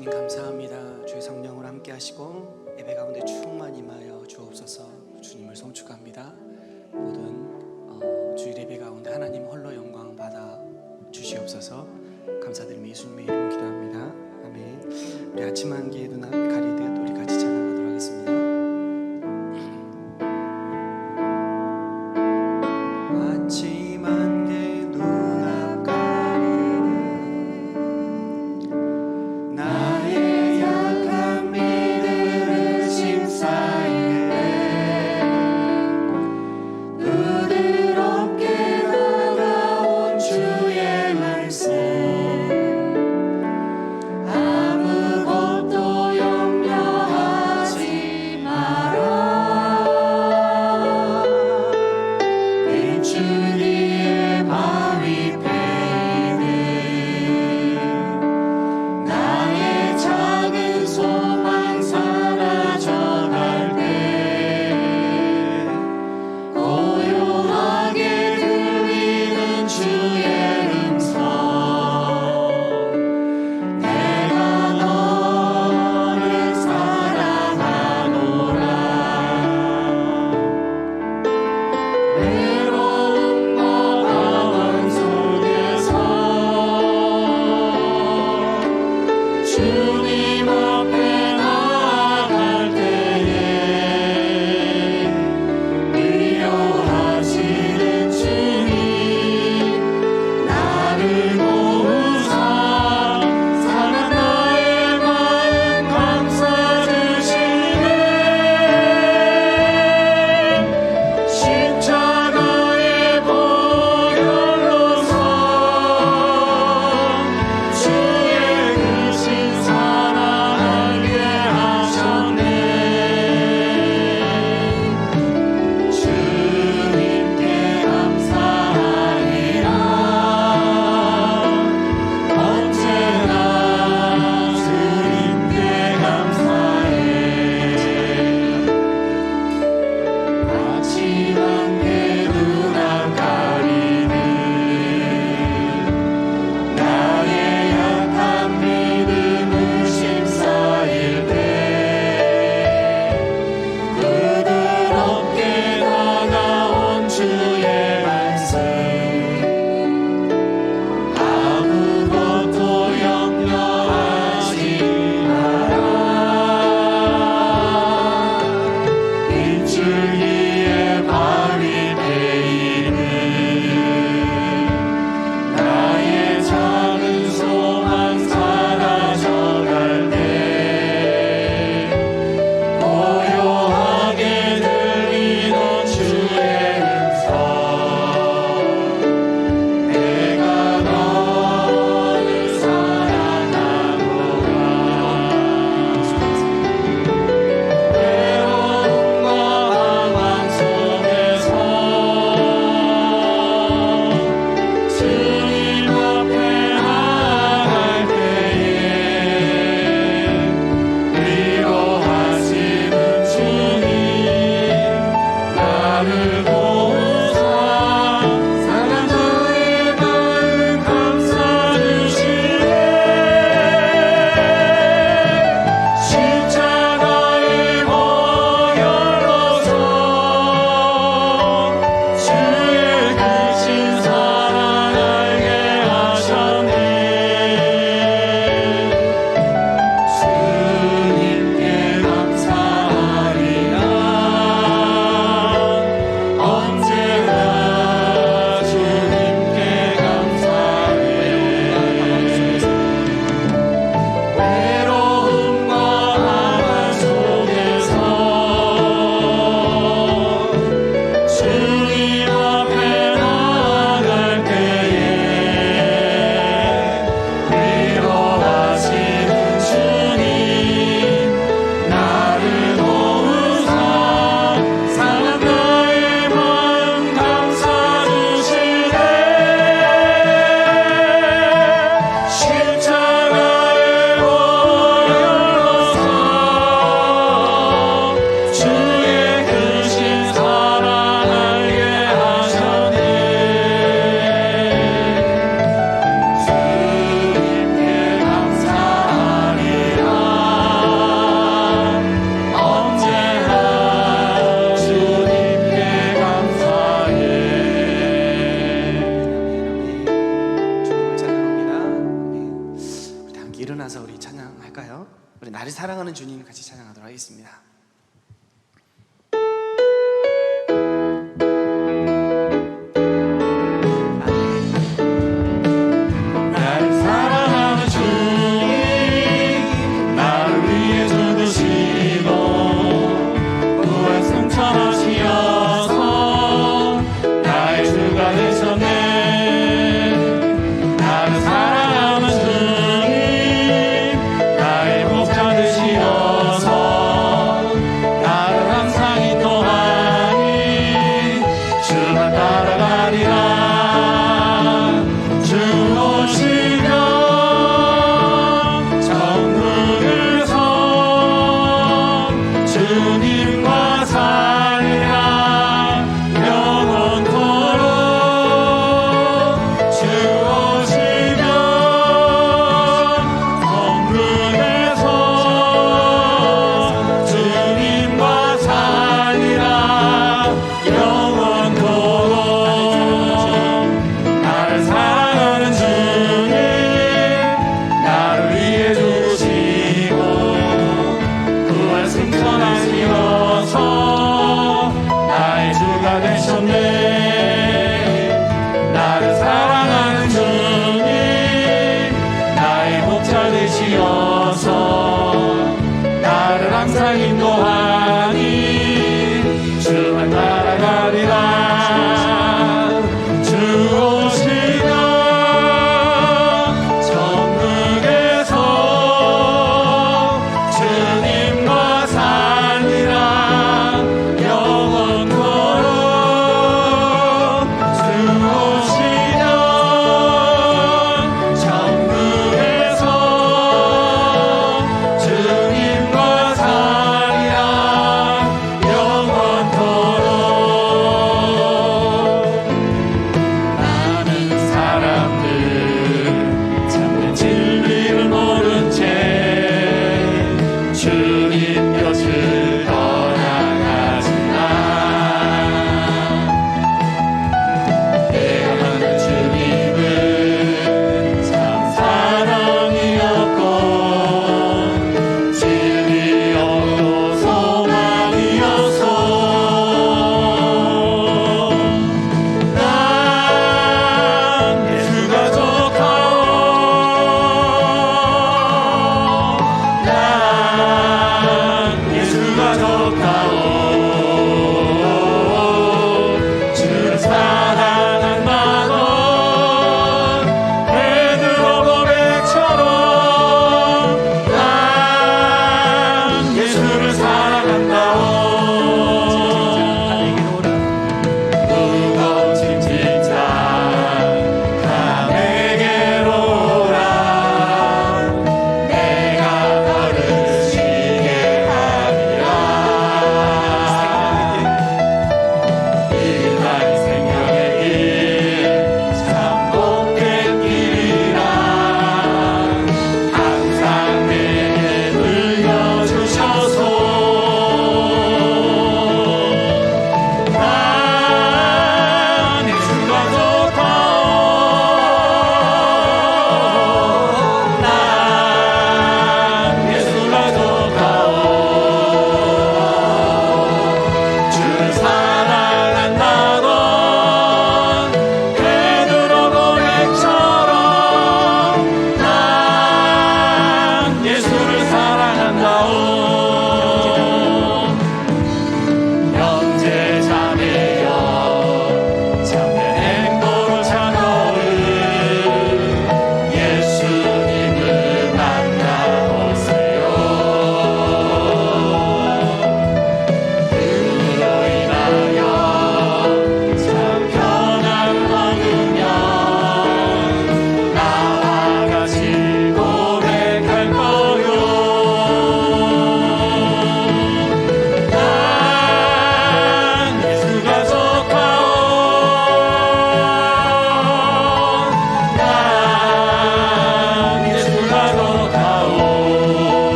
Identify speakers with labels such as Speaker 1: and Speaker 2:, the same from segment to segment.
Speaker 1: 주님 감사합니다. 주의 성령으로 함께 하시고 예배 가운데 충만히 임하여 주옵소서. 주님을 송축합니다. 모든 주일 예배 가운데 하나님 홀로 영광 받아 주시옵소서. 감사드리며 예수님의 이름 기도합니다. 아멘. 우리 아침 한 끼의 눈 가리듯 우리 같이 찬양하도록 하겠습니다. 아침 한 끼의 눈 가리듯 나의 약한 믿음을 심사해 부드럽게 다가온 주의 말씀 아무것도 염려 기도하겠습니다.
Speaker 2: 승천하시어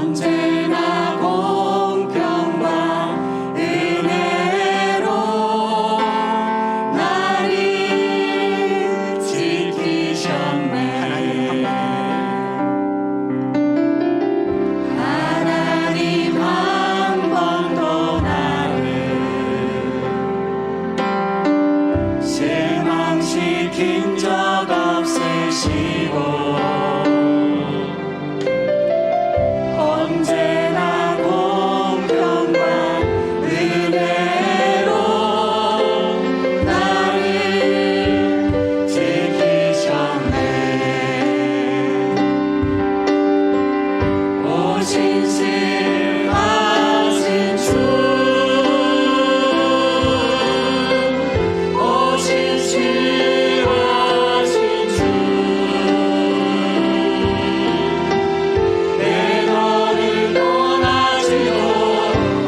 Speaker 1: 언제나 공평과 은혜로 나를 지키셨네. 하나님 한 번도 나를 실망시킨 적 없으시고 언제나 공평과 은혜로 나를 지키셨네. 오 신실하신 주, 오 신실하신 주, 내 너를 떠나지도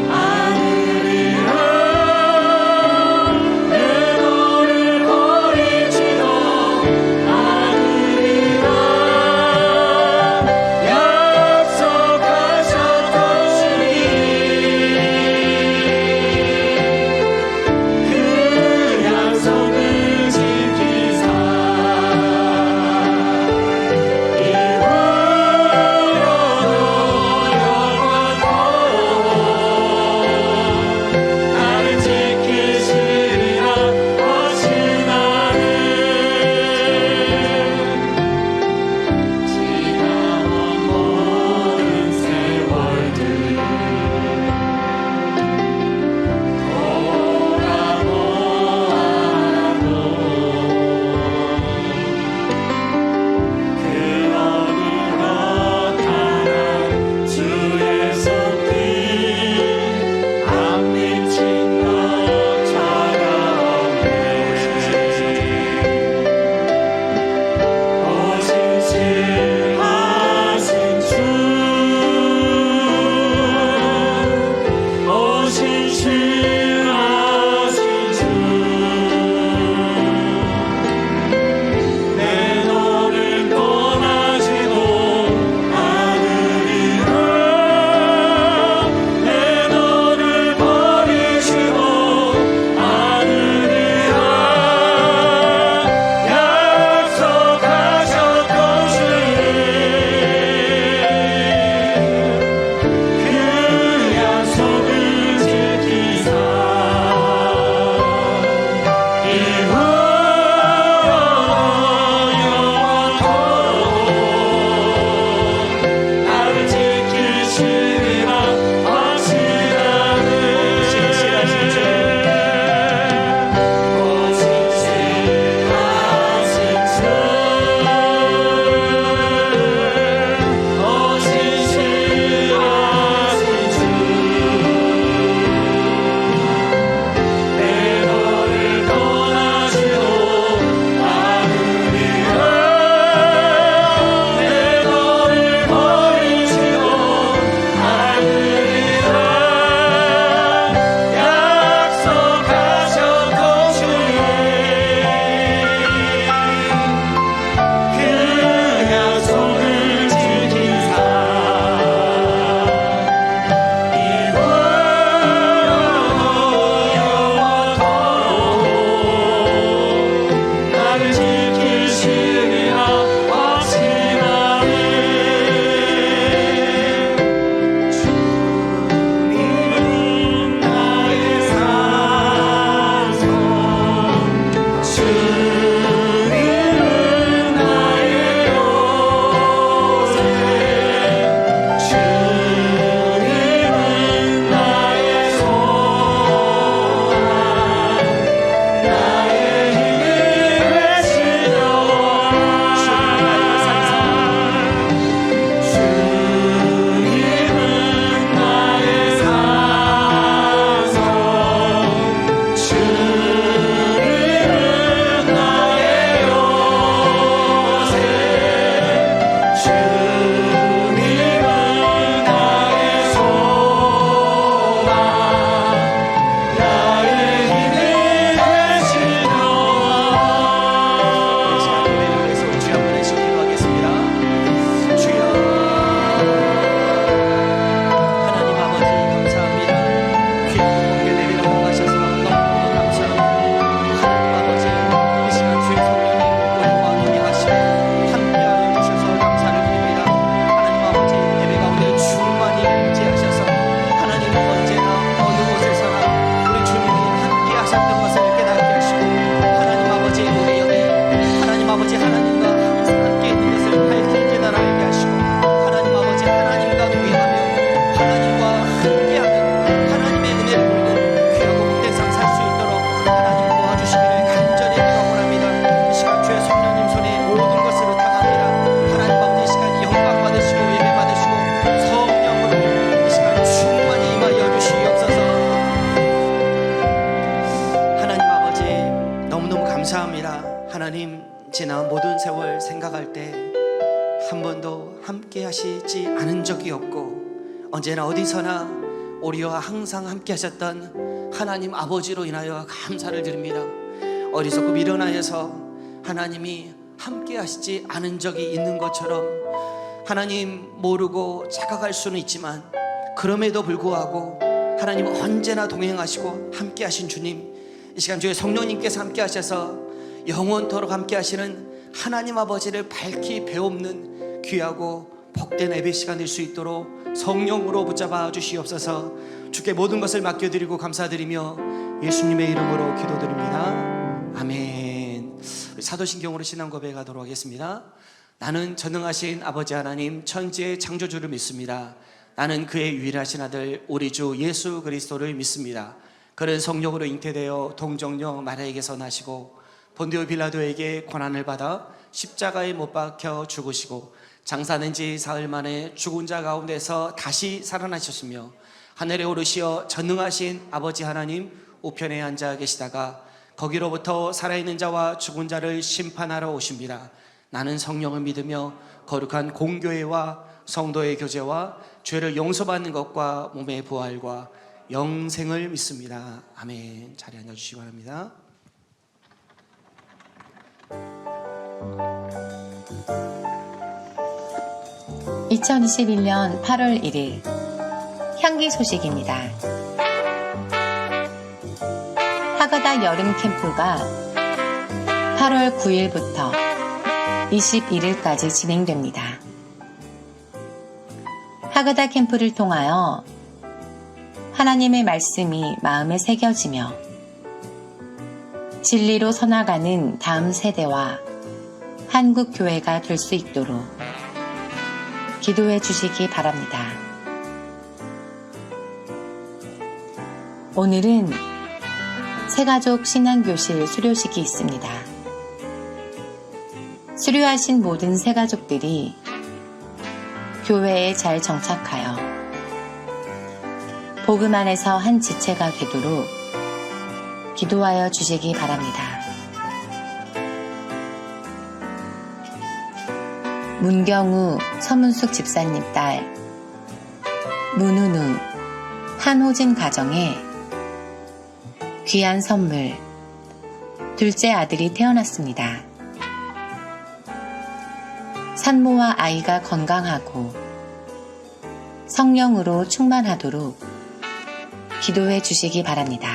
Speaker 1: 않으리라. 내 너를 버리지도 않으리라. 약속하셨던 함께 하시지 않은 적이 없고 언제나 어디서나 우리와 항상 함께 하셨던 하나님 아버지로 인하여 감사를 드립니다. 어리석고 미련하여서 하나님이 함께 하시지 않은 적이 있는 것처럼 하나님 모르고 착각할 수는 있지만 그럼에도 불구하고 하나님 언제나 동행하시고 함께 하신 주님, 이 시간 주의 성령님께서 함께 하셔서 영원토록 함께 하시는 하나님 아버지를 밝히 배웁는 귀하고 복된 예배 시간 될 수 있도록 성령으로 붙잡아 주시옵소서. 주께 모든 것을 맡겨드리고 감사드리며 예수님의 이름으로 기도드립니다. 아멘. 우리 사도신경으로 신앙 고백하도록 하겠습니다. 나는 전능하신 아버지 하나님 천지의 창조주를 믿습니다. 나는 그의 유일하신 아들 우리 주 예수 그리스도를 믿습니다. 그는 성령으로 잉태되어 동정녀 마리아에게서 나시고 본디오 빌라도에게 고난을 받아 십자가에 못 박혀 죽으시고 장사된 지 사흘 만에 죽은 자 가운데서 다시 살아나셨으며 하늘에 오르시어 전능하신 아버지 하나님 우편에 앉아 계시다가 거기로부터 살아있는 자와 죽은 자를 심판하러 오십니다. 나는 성령을 믿으며 거룩한 공교회와 성도의 교제와 죄를 용서받는 것과 몸의 부활과 영생을 믿습니다. 아멘. 자리에 앉아주시기 바랍니다.
Speaker 2: (2021년 8월 1일) 향기 소식입니다. 하가다 여름 캠프가 8월 9일부터 21일까지 진행됩니다. 하가다 캠프를 통하여 하나님의 말씀이 마음에 새겨지며 진리로 서나가는 다음 세대와 한국 교회가 될 수 있도록 기도해 주시기 바랍니다. 오늘은 새가족 신앙교실 수료식이 있습니다. 수료하신 모든 새가족들이 교회에 잘 정착하여 복음 안에서 한 지체가 되도록 기도하여 주시기 바랍니다. 문경우 서문숙 집사님 딸 문은우 한호진 가정에 귀한 선물 둘째 아들이 태어났습니다. 산모와 아이가 건강하고 성령으로 충만하도록 기도해 주시기 바랍니다.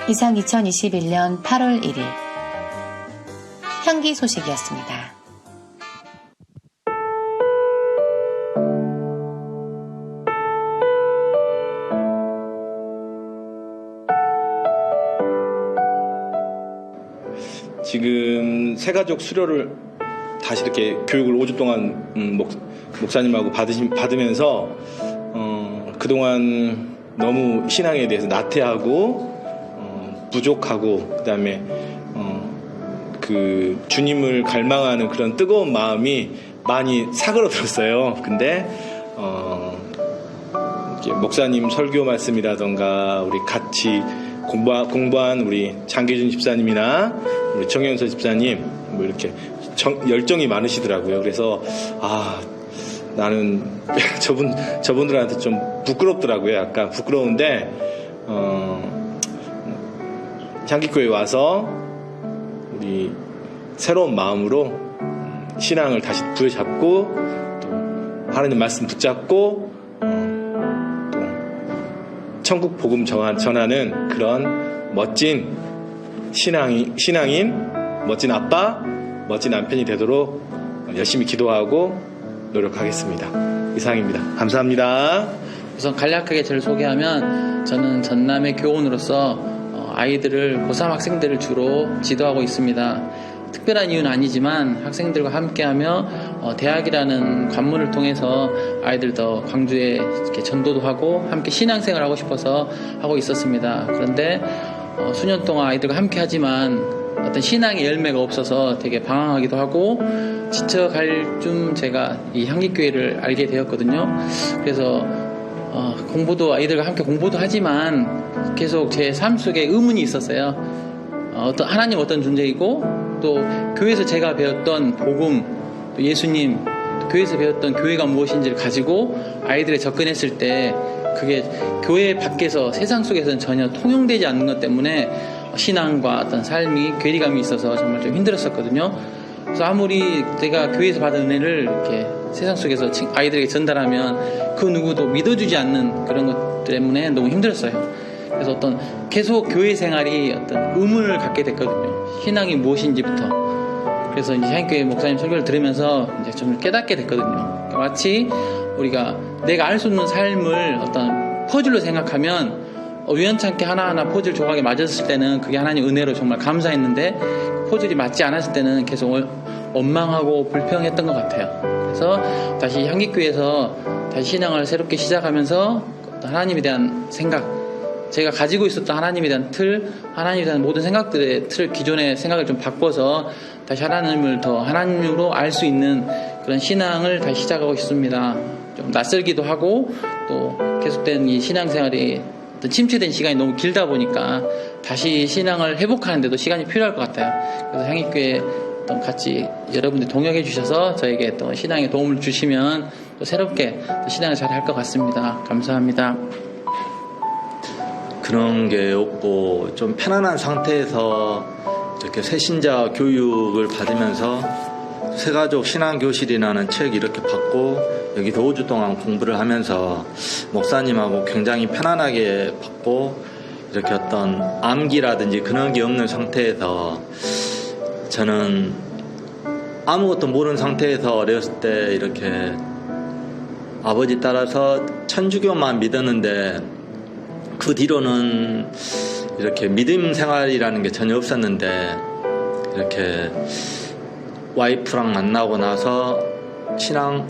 Speaker 2: 이상 2021년 8월 1일 향기 소식이었습니다.
Speaker 3: 지금 새가족 수료를 다시 이렇게 교육을 5주 동안 목사님하고 받으면서 그동안 너무 신앙에 대해서 나태하고 부족하고 그다음에 그 주님을 갈망하는 그런 뜨거운 마음이 많이 사그러들었어요. 근데 이렇게 목사님 설교 말씀이라던가 우리 같이 공부한 우리 장기준 집사님이나 우리 정현서 집사님 뭐 이렇게 열정이 많으시더라고요. 그래서 나는 저분들한테 좀 부끄럽더라고요. 약간 부끄러운데 향기교회 와서 우리 새로운 마음으로 신앙을 다시 부여잡고 또 하나님 말씀 붙잡고 또 천국 복음 전하는 그런 멋진 신앙인 멋진 아빠 멋진 남편이 되도록 열심히 기도하고 노력하겠습니다. 이상입니다. 감사합니다.
Speaker 4: 우선 간략하게 저를 소개하면 저는 전남의 교원으로서 아이들을 고3 학생들을 주로 지도하고 있습니다. 특별한 이유는 아니지만 학생들과 함께하며 대학이라는 관문을 통해서 아이들 더 광주에 이렇게 전도도 하고 함께 신앙생활을 하고 싶어서 하고 있었습니다. 그런데 수년 동안 아이들과 함께하지만 어떤 신앙의 열매가 없어서 되게 방황하기도 하고 지쳐갈 쯤 제가 이 향기교회를 알게 되었거든요. 그래서 공부도 아이들과 함께 공부도 하지만 계속 제 삶 속에 의문이 있었어요. 하나님 어떤 존재이고 또 교회에서 제가 배웠던 복음 또 예수님, 또 교회에서 배웠던 교회가 무엇인지를 가지고 아이들에 접근했을 때 그게 교회 밖에서 세상 속에서는 전혀 통용되지 않는 것 때문에 신앙과 어떤 삶이 괴리감이 있어서 정말 좀 힘들었었거든요. 그래서 아무리 내가 교회에서 받은 은혜를 이렇게 세상 속에서 아이들에게 전달하면 그 누구도 믿어주지 않는 그런 것 때문에 너무 힘들었어요. 그래서 어떤 계속 교회 생활이 어떤 의문을 갖게 됐거든요. 신앙이 무엇인지부터. 그래서 이제 향교회 목사님 설교를 들으면서 이제 좀 깨닫게 됐거든요. 마치 우리가 내가 알 수 없는 삶을 어떤 퍼즐로 생각하면 우연찮게 하나하나 퍼즐 조각이 맞았을 때는 그게 하나님 은혜로 정말 감사했는데 퍼즐이 맞지 않았을 때는 계속 원망하고 불평했던 것 같아요. 그래서 다시 향기교회에서 다시 신앙을 새롭게 시작하면서 하나님에 대한 생각, 제가 가지고 있었던 하나님에 대한 틀, 하나님에 대한 모든 생각들의 틀, 기존의 생각을 좀 바꿔서 다시 하나님을 더 하나님으로 알 수 있는 그런 신앙을 다시 시작하고 싶습니다. 좀 낯설기도 하고 또 계속된 이 신앙생활이 어떤 침체된 시간이 너무 길다 보니까 다시 신앙을 회복하는데도 시간이 필요할 것 같아요. 그래서 향기교회 같이 여러분들 동역해 주셔서 저에게 또 신앙에 도움을 주시면 또 새롭게 또 신앙을 잘 할 것 같습니다. 감사합니다.
Speaker 3: 그런 게 없고 좀 편안한 상태에서 이렇게 새신자 교육을 받으면서 새가족 신앙교실이라는 책 이렇게 받고 여기서 5주 동안 공부를 하면서 목사님하고 굉장히 편안하게 받고 이렇게 어떤 암기라든지 그런 게 없는 상태에서 저는 아무것도 모르는 상태에서 어렸을 때 이렇게 아버지 따라서 천주교만 믿었는데 그 뒤로는 이렇게 믿음 생활이라는 게 전혀 없었는데 이렇게 와이프랑 만나고 나서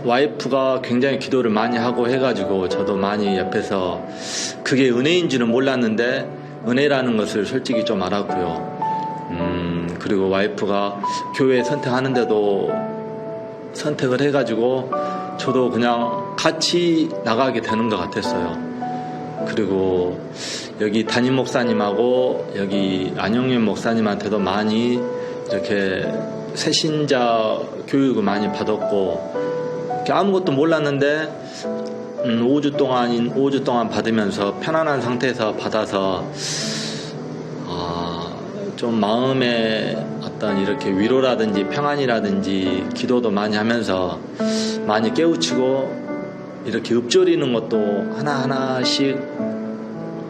Speaker 3: 와이프가 굉장히 기도를 많이 하고 해가지고 저도 많이 옆에서 그게 은혜인 줄은 몰랐는데 은혜라는 것을 솔직히 좀 알았고요. 그리고 와이프가 교회 선택하는데도 선택을 해가지고 저도 그냥 같이 나가게 되는 것 같았어요. 그리고 여기 담임 목사님하고 여기 안영윤 목사님한테도 많이 이렇게 새신자 교육을 많이 받았고 이렇게 아무것도 몰랐는데 5주 동안 받으면서 편안한 상태에서 받아서 좀 마음에 어떤 이렇게 위로라든지 평안이라든지 기도도 많이 하면서 많이 깨우치고 이렇게 읊조리는 것도 하나하나씩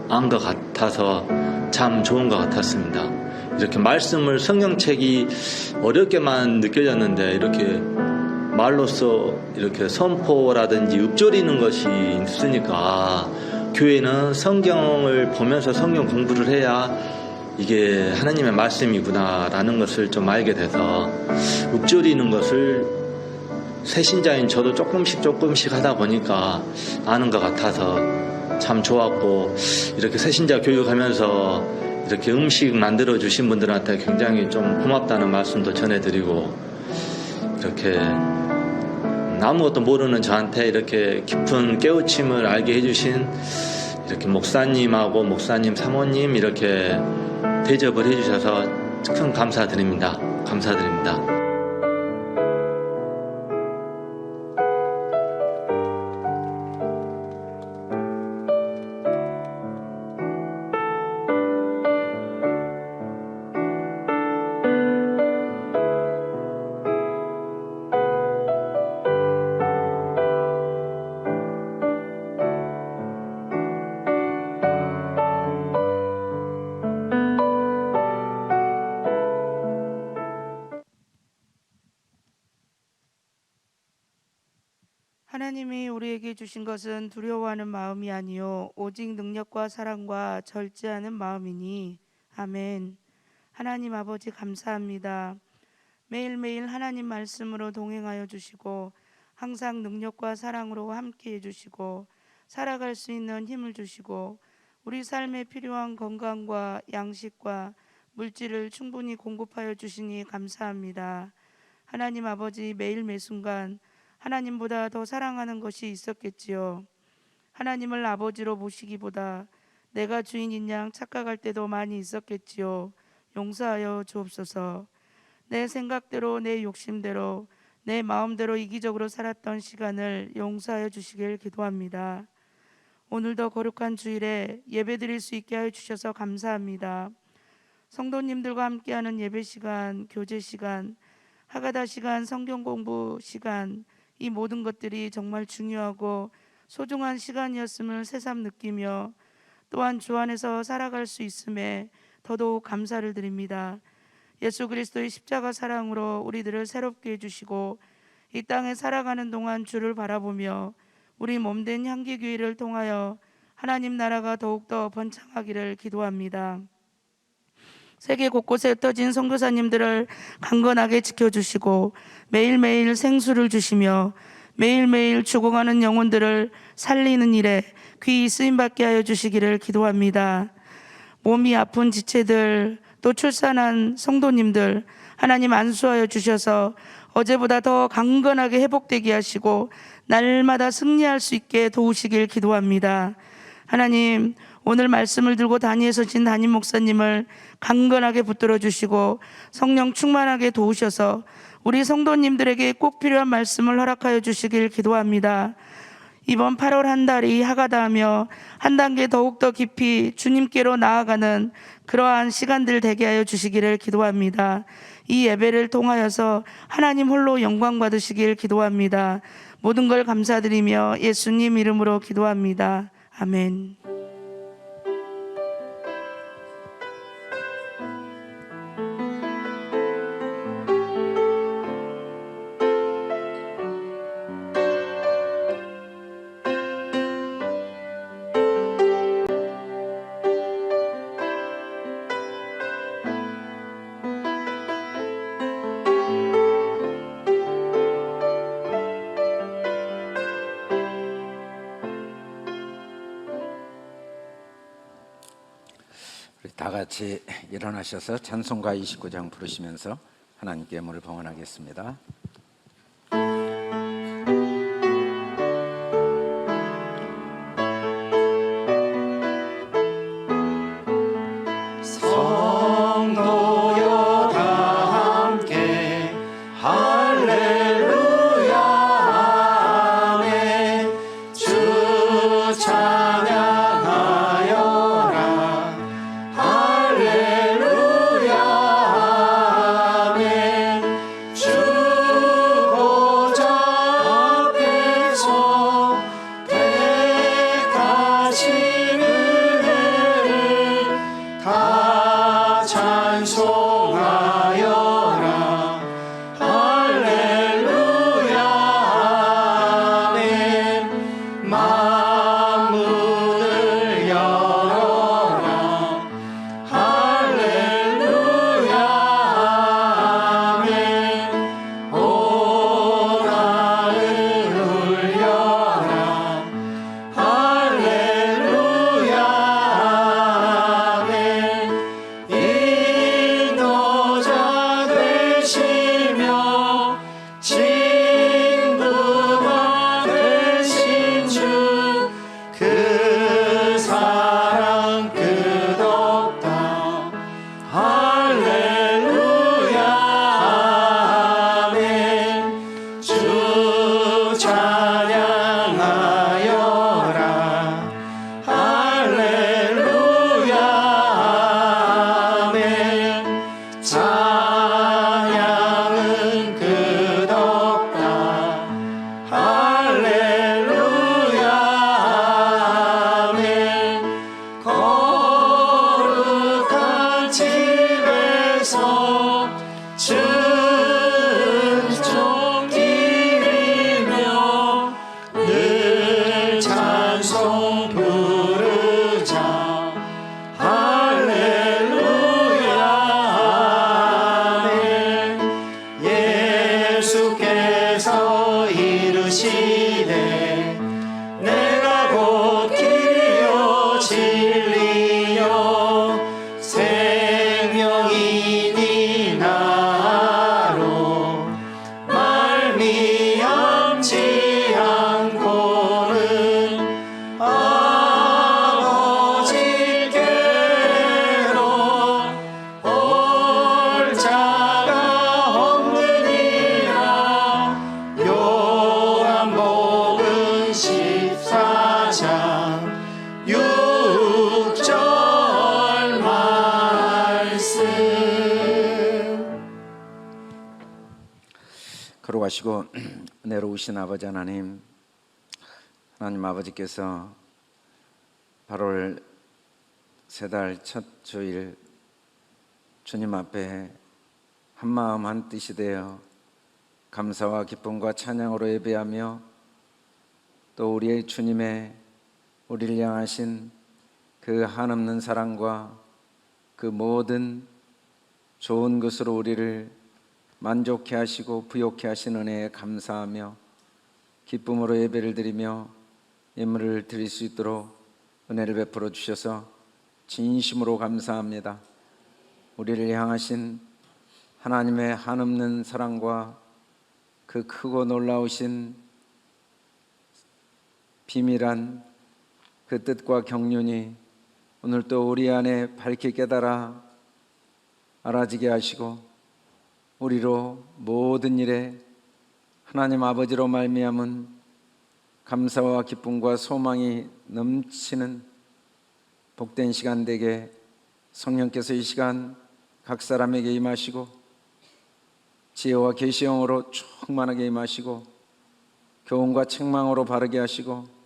Speaker 3: 안 것 같아서 참 좋은 것 같았습니다. 이렇게 말씀을 성경책이 어렵게만 느껴졌는데 이렇게 말로써 이렇게 선포라든지 읊조리는 것이 있으니까 교회는 성경을 보면서 성경 공부를 해야 이게 하나님의 말씀이구나라는 것을 좀 알게 돼서 읊조리는 것을 새신자인 저도 조금씩 하다 보니까 아는 것 같아서 참 좋았고 이렇게 새신자 교육하면서 이렇게 음식 만들어 주신 분들한테 굉장히 좀 고맙다는 말씀도 전해드리고 이렇게 아무것도 모르는 저한테 이렇게 깊은 깨우침을 알게 해주신 이렇게 목사님하고 목사님 사모님 이렇게 대접을 해주셔서 큰 감사드립니다. 감사드립니다.
Speaker 5: 하나님이 우리에게 주신 것은 두려워하는 마음이 아니요 오직 능력과 사랑과 절제하는 마음이니. 아멘. 하나님 아버지 감사합니다. 매일매일 하나님 말씀으로 동행하여 주시고 항상 능력과 사랑으로 함께해 주시고 살아갈 수 있는 힘을 주시고 우리 삶에 필요한 건강과 양식과 물질을 충분히 공급하여 주시니 감사합니다. 하나님 아버지 매일 매순간 하나님보다 더 사랑하는 것이 있었겠지요. 하나님을 아버지로 모시기보다 내가 주인인 양 착각할 때도 많이 있었겠지요. 용서하여 주옵소서. 내 생각대로 내 욕심대로 내 마음대로 이기적으로 살았던 시간을 용서하여 주시길 기도합니다. 오늘도 거룩한 주일에 예배드릴 수 있게 하여 주셔서 감사합니다. 성도님들과 함께하는 예배 시간, 교제 시간, 하가다 시간, 성경 공부 시간, 이 모든 것들이 정말 중요하고 소중한 시간이었음을 새삼 느끼며 또한 주 안에서 살아갈 수 있음에 더더욱 감사를 드립니다. 예수 그리스도의 십자가 사랑으로 우리들을 새롭게 해주시고 이 땅에 살아가는 동안 주를 바라보며 우리 몸된 향기교회를 통하여 하나님 나라가 더욱더 번창하기를 기도합니다. 세계 곳곳에 흩어진 선교사님들을 강건하게 지켜주시고 매일매일 생수를 주시며 매일매일 죽어가는 영혼들을 살리는 일에 귀히 쓰임받게 하여 주시기를 기도합니다. 몸이 아픈 지체들, 또 출산한 성도님들 하나님 안수하여 주셔서 어제보다 더 강건하게 회복되게 하시고 날마다 승리할 수 있게 도우시길 기도합니다. 하나님, 오늘 말씀을 들고 단위에 서신 담임 목사님을 강건하게 붙들어 주시고 성령 충만하게 도우셔서 우리 성도님들에게 꼭 필요한 말씀을 허락하여 주시길 기도합니다. 이번 8월 한 달이 하가다하며 한 단계 더욱더 깊이 주님께로 나아가는 그러한 시간들 되게 하여 주시기를 기도합니다. 이 예배를 통하여서 하나님 홀로 영광 받으시길 기도합니다. 모든 걸 감사드리며 예수님 이름으로 기도합니다. 아멘.
Speaker 6: 우리 다 같이 일어나셔서 찬송가 29장 부르시면서 하나님께 예물을 봉헌하겠습니다.
Speaker 1: 성도여 다 함께 할렐루야 아멘. 주 찬양하여라 할렐루야 아멘. 주 14장 6절 말씀.
Speaker 6: 거룩하시고 은혜로우신 아버지 하나님, 하나님 아버지께서 8월 세 달 첫 주일 주님 앞에 한마음 한뜻이 되어 감사와 기쁨과 찬양으로 예배하며 또 우리의 주님의 우리를 향하신 그 한없는 사랑과 그 모든 좋은 것으로 우리를 만족해 하시고 부욕해 하신 은혜에 감사하며 기쁨으로 예배를 드리며 예물을 드릴 수 있도록 은혜를 베풀어 주셔서 진심으로 감사합니다. 우리를 향하신 하나님의 한없는 사랑과 그 크고 놀라우신 비밀한 그 뜻과 경륜이 오늘 또 우리 안에 밝히 깨달아 알아지게 하시고 우리로 모든 일에 하나님 아버지로 말미암은 감사와 기쁨과 소망이 넘치는 복된 시간 되게 성령께서 이 시간 각 사람에게 임하시고 지혜와 계시형으로 충만하게 임하시고 교훈과 책망으로 바르게 하시고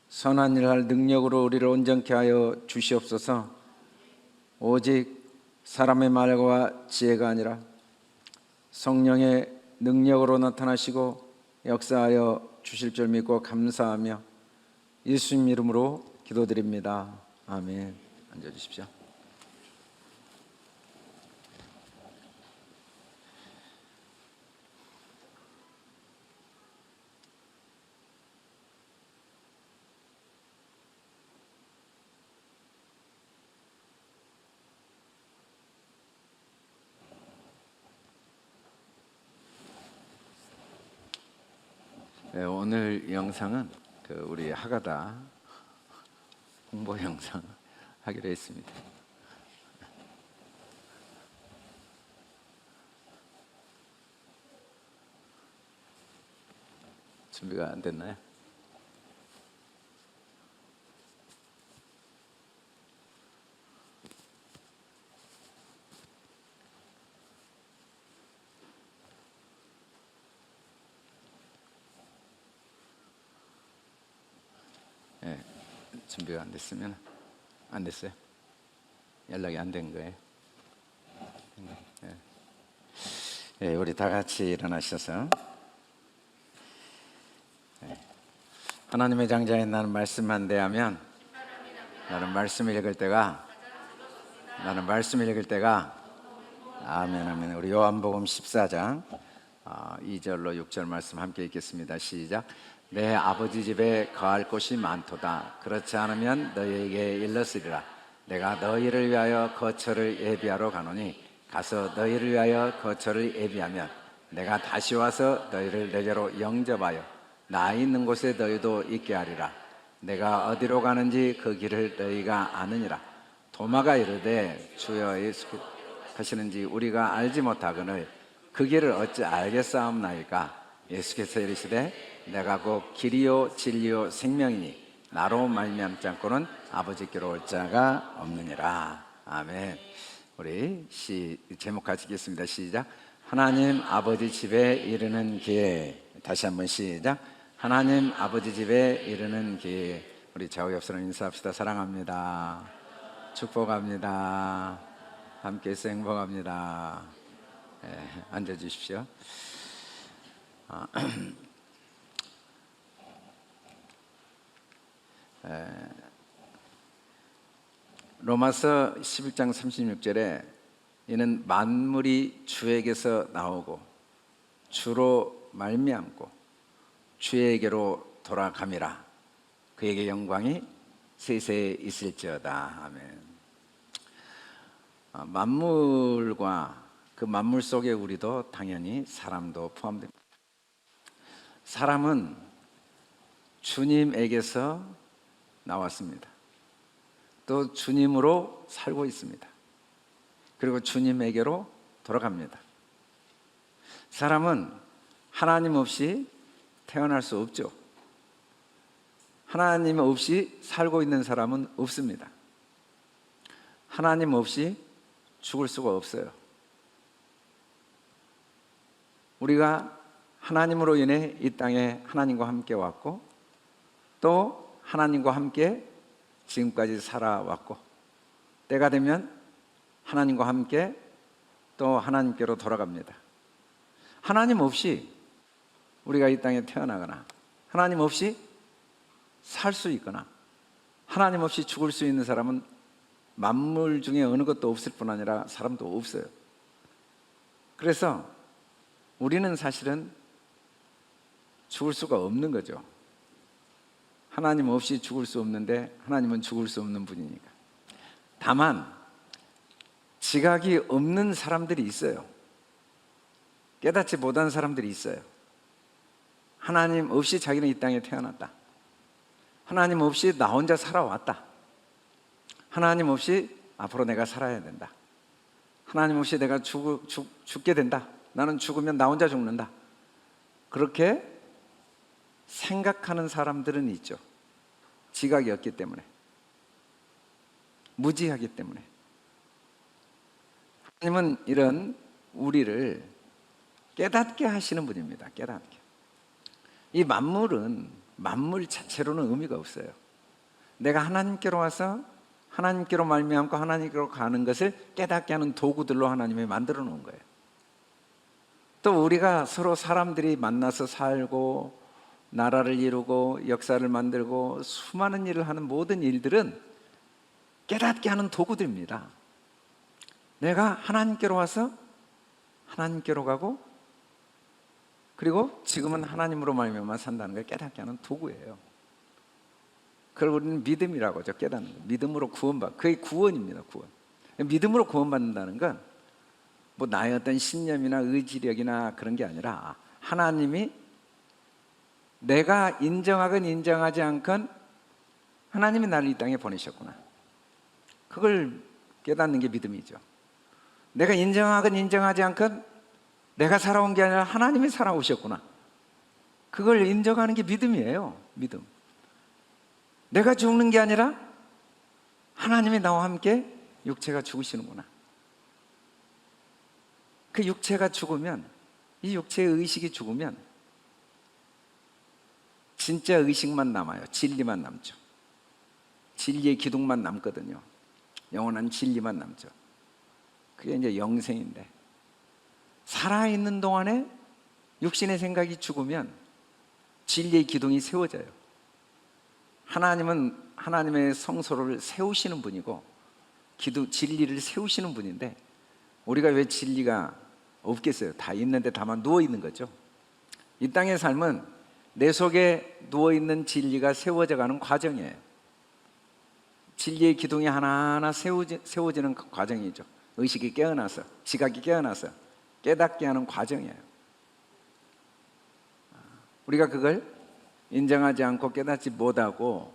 Speaker 6: 선한 일을 할 능력으로 우리를 온전케 하여 주시옵소서. 오직 사람의 말과 지혜가 아니라 성령의 능력으로 나타나시고 역사하여 주실 줄 믿고 감사하며 예수님 이름으로 기도드립니다. 아멘. 앉아주십시오. 네, 오늘 영상은 우리 하가다 홍보 영상 하기로 했습니다. 준비가 안 됐나요? 네, 준비가 안 됐으면 안 됐어요? 연락이 안 된 거예요? 네. 네, 우리 다 같이 일어나셔서 하나님의 장자에 나는 말씀만 대하면 나는 말씀 읽을 때가 아멘 아멘. 우리 요한복음 14장 2절로 6절 말씀 함께 읽겠습니다. 시작. 내 아버지 집에 거할 곳이 많도다. 그렇지 않으면 너희에게 일렀으리라. 내가 너희를 위하여 거처를 예비하러 가노니 가서 너희를 위하여 거처를 예비하면 내가 다시 와서 너희를 내게로 영접하여 나 있는 곳에 너희도 있게 하리라. 내가 어디로 가는지 그 길을 너희가 아느니라. 도마가 이르되 주여 예수께서 하시는지 우리가 알지 못하거늘 그 길을 어찌 알겠사옵나이까. 예수께서 이르시되 내가 곧 길이요 진리요 생명이니 나로 말미암지 않고는 아버지께로 올 자가 없느니라. 아멘. 우리 제목 같이 읽겠습니다. 시작. 하나님 아버지 집에 이르는 길. 다시 한번 시작. 하나님 아버지 집에 이르는 길. 우리 좌우 옆 사람 인사합시다. 사랑합니다. 축복합니다. 함께해서 행복합니다. 네, 앉아주십시오. 로마서 11장 36절에 이는 만물이 주에게서 나오고 주로 말미암고 주에게로 돌아감이라. 그에게 영광이 세세에 있을지어다. 아멘. 만물과 그 만물 속에 우리도 당연히 사람도 포함됩니다. 사람은 주님에게서 나왔습니다. 또 주님으로 살고 있습니다. 그리고 주님에게로 돌아갑니다. 사람은 하나님 없이 태어날 수 없죠. 하나님 없이 살고 있는 사람은 없습니다. 하나님 없이 죽을 수가 없어요. 우리가 하나님으로 인해 이 땅에 하나님과 함께 왔고 또 하나님과 함께 지금까지 살아왔고 때가 되면 하나님과 함께 또 하나님께로 돌아갑니다. 하나님 없이 우리가 이 땅에 태어나거나 하나님 없이 살 수 있거나 하나님 없이 죽을 수 있는 사람은 만물 중에 어느 것도 없을 뿐 아니라 사람도 없어요. 그래서 우리는 사실은 죽을 수가 없는 거죠. 하나님 없이 죽을 수 없는데 하나님은 죽을 수 없는 분이니까. 다만 지각이 없는 사람들이 있어요. 깨닫지 못한 사람들이 있어요. 하나님 없이 자기는 이 땅에 태어났다. 하나님 없이 나 혼자 살아왔다. 하나님 없이 앞으로 내가 살아야 된다. 하나님 없이 내가 죽게 된다. 나는 죽으면 나 혼자 죽는다. 그렇게 생각하는 사람들은 있죠. 지각이 없기 때문에, 무지하기 때문에. 하나님은 이런 우리를 깨닫게 하시는 분입니다. 깨닫게. 이 만물은 만물 자체로는 의미가 없어요. 내가 하나님께로 와서 하나님께로 말미암고 하나님께로 가는 것을 깨닫게 하는 도구들로 하나님이 만들어 놓은 거예요. 또 우리가 서로 사람들이 만나서 살고 나라를 이루고 역사를 만들고 수많은 일을 하는 모든 일들은 깨닫게 하는 도구들입니다. 내가 하나님께로 와서 하나님께로 가고 그리고 지금은 하나님으로 말미암아 산다는 걸 깨닫게 하는 도구예요. 그걸 우리는 믿음이라고 하죠. 깨닫는 거. 믿음으로 구원받. 그게 구원입니다. 구원. 믿음으로 구원받는다는 건 뭐 나의 어떤 신념이나 의지력이나 그런 게 아니라 하나님이 내가 인정하건 인정하지 않건 하나님이 나를 이 땅에 보내셨구나. 그걸 깨닫는 게 믿음이죠. 내가 인정하건 인정하지 않건 내가 살아온 게 아니라 하나님이 살아오셨구나. 그걸 인정하는 게 믿음이에요. 믿음. 내가 죽는 게 아니라 하나님이 나와 함께 육체가 죽으시는구나. 그 육체가 죽으면, 이 육체의 의식이 죽으면 진짜 의식만 남아요. 진리만 남죠. 진리의 기둥만 남거든요. 영원한 진리만 남죠. 그게 이제 영생인데, 살아있는 동안에 육신의 생각이 죽으면 진리의 기둥이 세워져요. 하나님은 하나님의 성소를 세우시는 분이고 진리를 세우시는 분인데 우리가 왜 진리가 없겠어요? 다 있는데 다만 누워있는 거죠. 이 땅의 삶은 내 속에 누워있는 진리가 세워져가는 과정이에요. 진리의 기둥이 하나하나 세워지는 과정이죠. 의식이 깨어나서, 지각이 깨어나서 깨닫게 하는 과정이에요. 우리가 그걸 인정하지 않고 깨닫지 못하고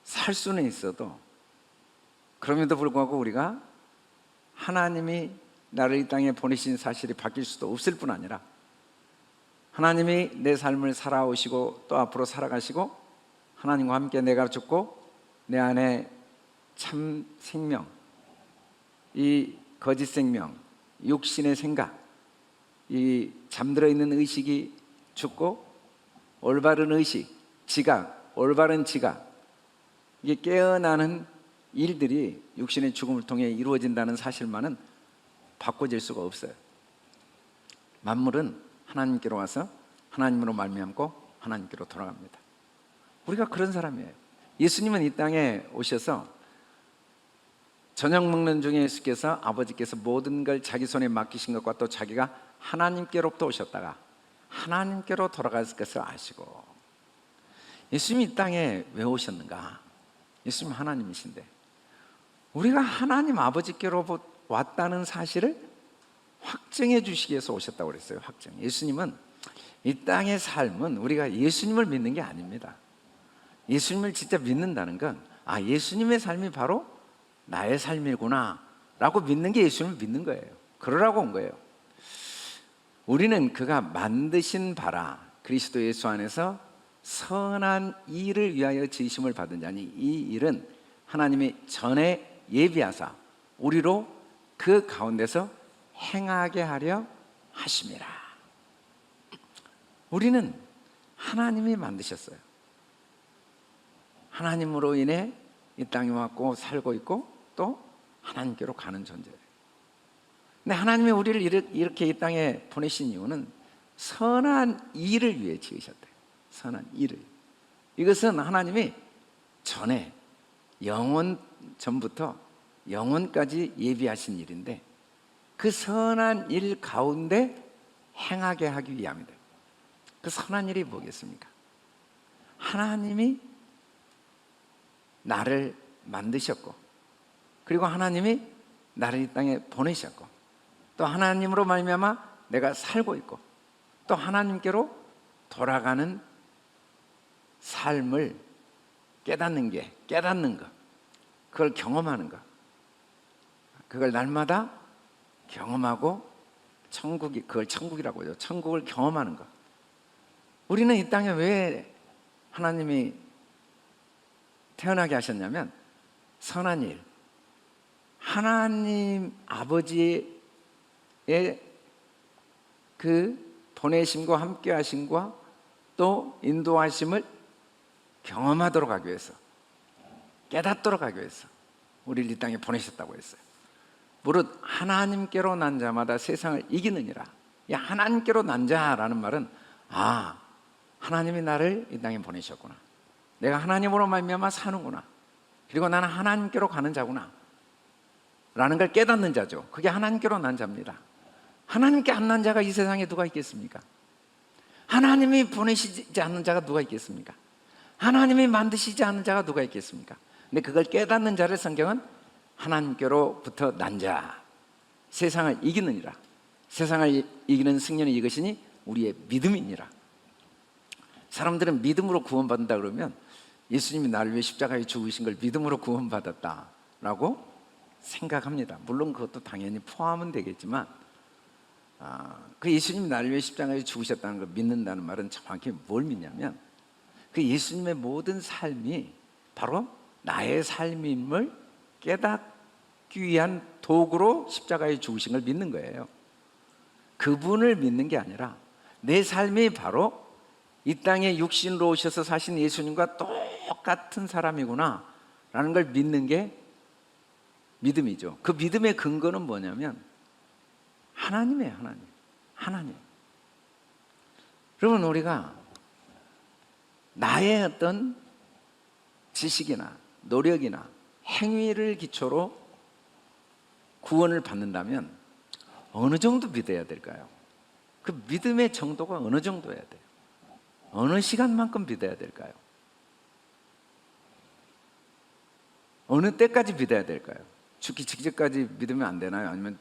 Speaker 6: 살 수는 있어도 그럼에도 불구하고 우리가 하나님이 나를 이 땅에 보내신 사실이 바뀔 수도 없을 뿐 아니라 하나님이 내 삶을 살아오시고 또 앞으로 살아가시고 하나님과 함께 내가 죽고 내 안에 참 생명, 이 거짓 생명, 육신의 생각, 이 잠들어 있는 의식이 죽고 올바른 의식, 지각, 올바른 지각, 이게 깨어나는 일들이 육신의 죽음을 통해 이루어진다는 사실만은 바꿔질 수가 없어요. 만물은 하나님께로 와서 하나님으로 말미암고 하나님께로 돌아갑니다. 우리가 그런 사람이에요. 예수님은 이 땅에 오셔서 저녁 먹는 중에 예수께서 아버지께서 모든 걸 자기 손에 맡기신 것과 또 자기가 하나님께로부터 오셨다가 하나님께로 돌아갈 것을 아시고 예수님이 이 땅에 왜 오셨는가? 예수님 하나님이신데 우리가 하나님 아버지께로 왔다는 사실을 확증해 주시기 위해서 오셨다고 그랬어요. 확증. 예수님은 이 땅의 삶은 우리가 예수님을 믿는 게 아닙니다. 예수님을 진짜 믿는다는 건 예수님의 삶이 바로 나의 삶이구나 라고 믿는 게 예수님을 믿는 거예요. 그러라고 온 거예요. 우리는 그가 만드신 바라 그리스도 예수 안에서 선한 일을 위하여 지으심을 받은 자니 이 일은 하나님이 전에 예비하사 우리로 그 가운데서 행하게 하려 하심이라. 우리는 하나님이 만드셨어요. 하나님으로 인해 이 땅에 왔고 살고 있고 또 하나님께로 가는 존재예요. 근데 하나님이 우리를 이렇게 이 땅에 보내신 이유는 선한 일을 위해 지으셨대요. 선한 일을. 이것은 하나님이 전에 영원 전부터 영원까지 예비하신 일인데 그 선한 일 가운데 행하게 하기 위함이다. 그 선한 일이 뭐겠습니까? 하나님이 나를 만드셨고 그리고 하나님이 나를 이 땅에 보내셨고 또 하나님으로 말미암아 내가 살고 있고 또 하나님께로 돌아가는 삶을 깨닫는 것, 그걸 경험하는 것, 그걸 날마다 경험하고 그걸 천국이라고 하죠. 천국을 경험하는 것. 우리는 이 땅에 왜 하나님이 태어나게 하셨냐면 선한 일, 하나님 아버지의 그 보내심과 함께 하심과 또 인도하심을 경험하도록 하기 위해서, 깨닫도록 하기 위해서 우리를 이 땅에 보내셨다고 했어요. 무릇 하나님께로 난 자마다 세상을 이기느니라. 이 하나님께로 난 자라는 말은 하나님이 나를 이 땅에 보내셨구나, 내가 하나님으로 말미암아 사는구나, 그리고 나는 하나님께로 가는 자구나 라는 걸 깨닫는 자죠. 그게 하나님께로 난 자입니다. 하나님께 안 난 자가 이 세상에 누가 있겠습니까? 하나님이 보내시지 않는 자가 누가 있겠습니까? 하나님이 만드시지 않는 자가 누가 있겠습니까? 근데 그걸 깨닫는 자를 성경은 하나님께로부터 난 자, 세상을 이기느니라. 세상을 이기는 승리는 이것이니 우리의 믿음이니라. 사람들은 믿음으로 구원받는다 그러면 예수님이 나를 위해 십자가에 죽으신 걸 믿음으로 구원받았다라고 생각합니다. 물론 그것도 당연히 포함은 되겠지만 그 예수님이 나를 위해 십자가에 죽으셨다는 걸 믿는다는 말은 정확히 뭘 믿냐면 그 예수님의 모든 삶이 바로 나의 삶임을 깨닫기 위한 도구로 십자가에 죽으신 걸 믿는 거예요. 그분을 믿는 게 아니라 내 삶이 바로 이 땅에 육신으로 오셔서 사신 예수님과 똑같은 사람이구나 라는 걸 믿는 게 믿음이죠. 그 믿음의 근거는 뭐냐면 하나님이에요. 하나님. 여러분, 우리가 나의 어떤 지식이나 노력이나 행위를 기초로 구원을 받는다면 어느 정도 믿어야 될까요? 그 믿음의 정도가 어느 정도여야 돼요? 어느 시간만큼 믿어야 될까요? 어느 때까지 믿어야 될까요? 죽기 직전까지 믿으면 안 되나요? 아니면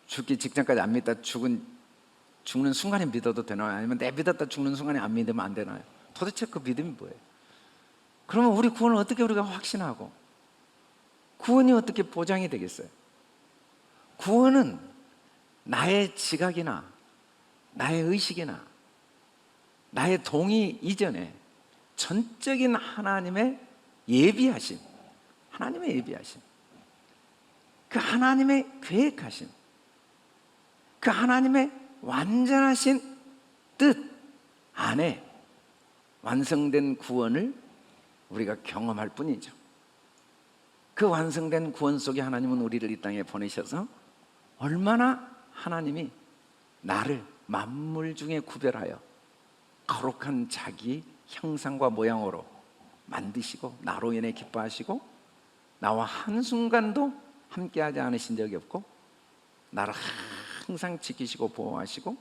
Speaker 6: 죽기 직전까지 안 믿다 죽는 순간에 믿어도 되나요? 아니면 내 믿었다 죽는 순간에 안 믿으면 안 되나요? 도대체 그 믿음이 뭐예요? 그러면 우리 구원을 어떻게 우리가 확신하고 구원이 어떻게 보장이 되겠어요? 구원은 나의 지각이나 나의 의식이나 나의 동의 이전에 전적인 하나님의 예비하심, 그 하나님의 계획하심, 그 하나님의 완전하신 뜻 안에 완성된 구원을 우리가 경험할 뿐이죠. 그 완성된 구원 속에 하나님은 우리를 이 땅에 보내셔서 얼마나 하나님이 나를 만물 중에 구별하여 거룩한 자기 형상과 모양으로 만드시고 나로 인해 기뻐하시고 나와 한순간도 함께하지 않으신 적이 없고 나를 항상 지키시고 보호하시고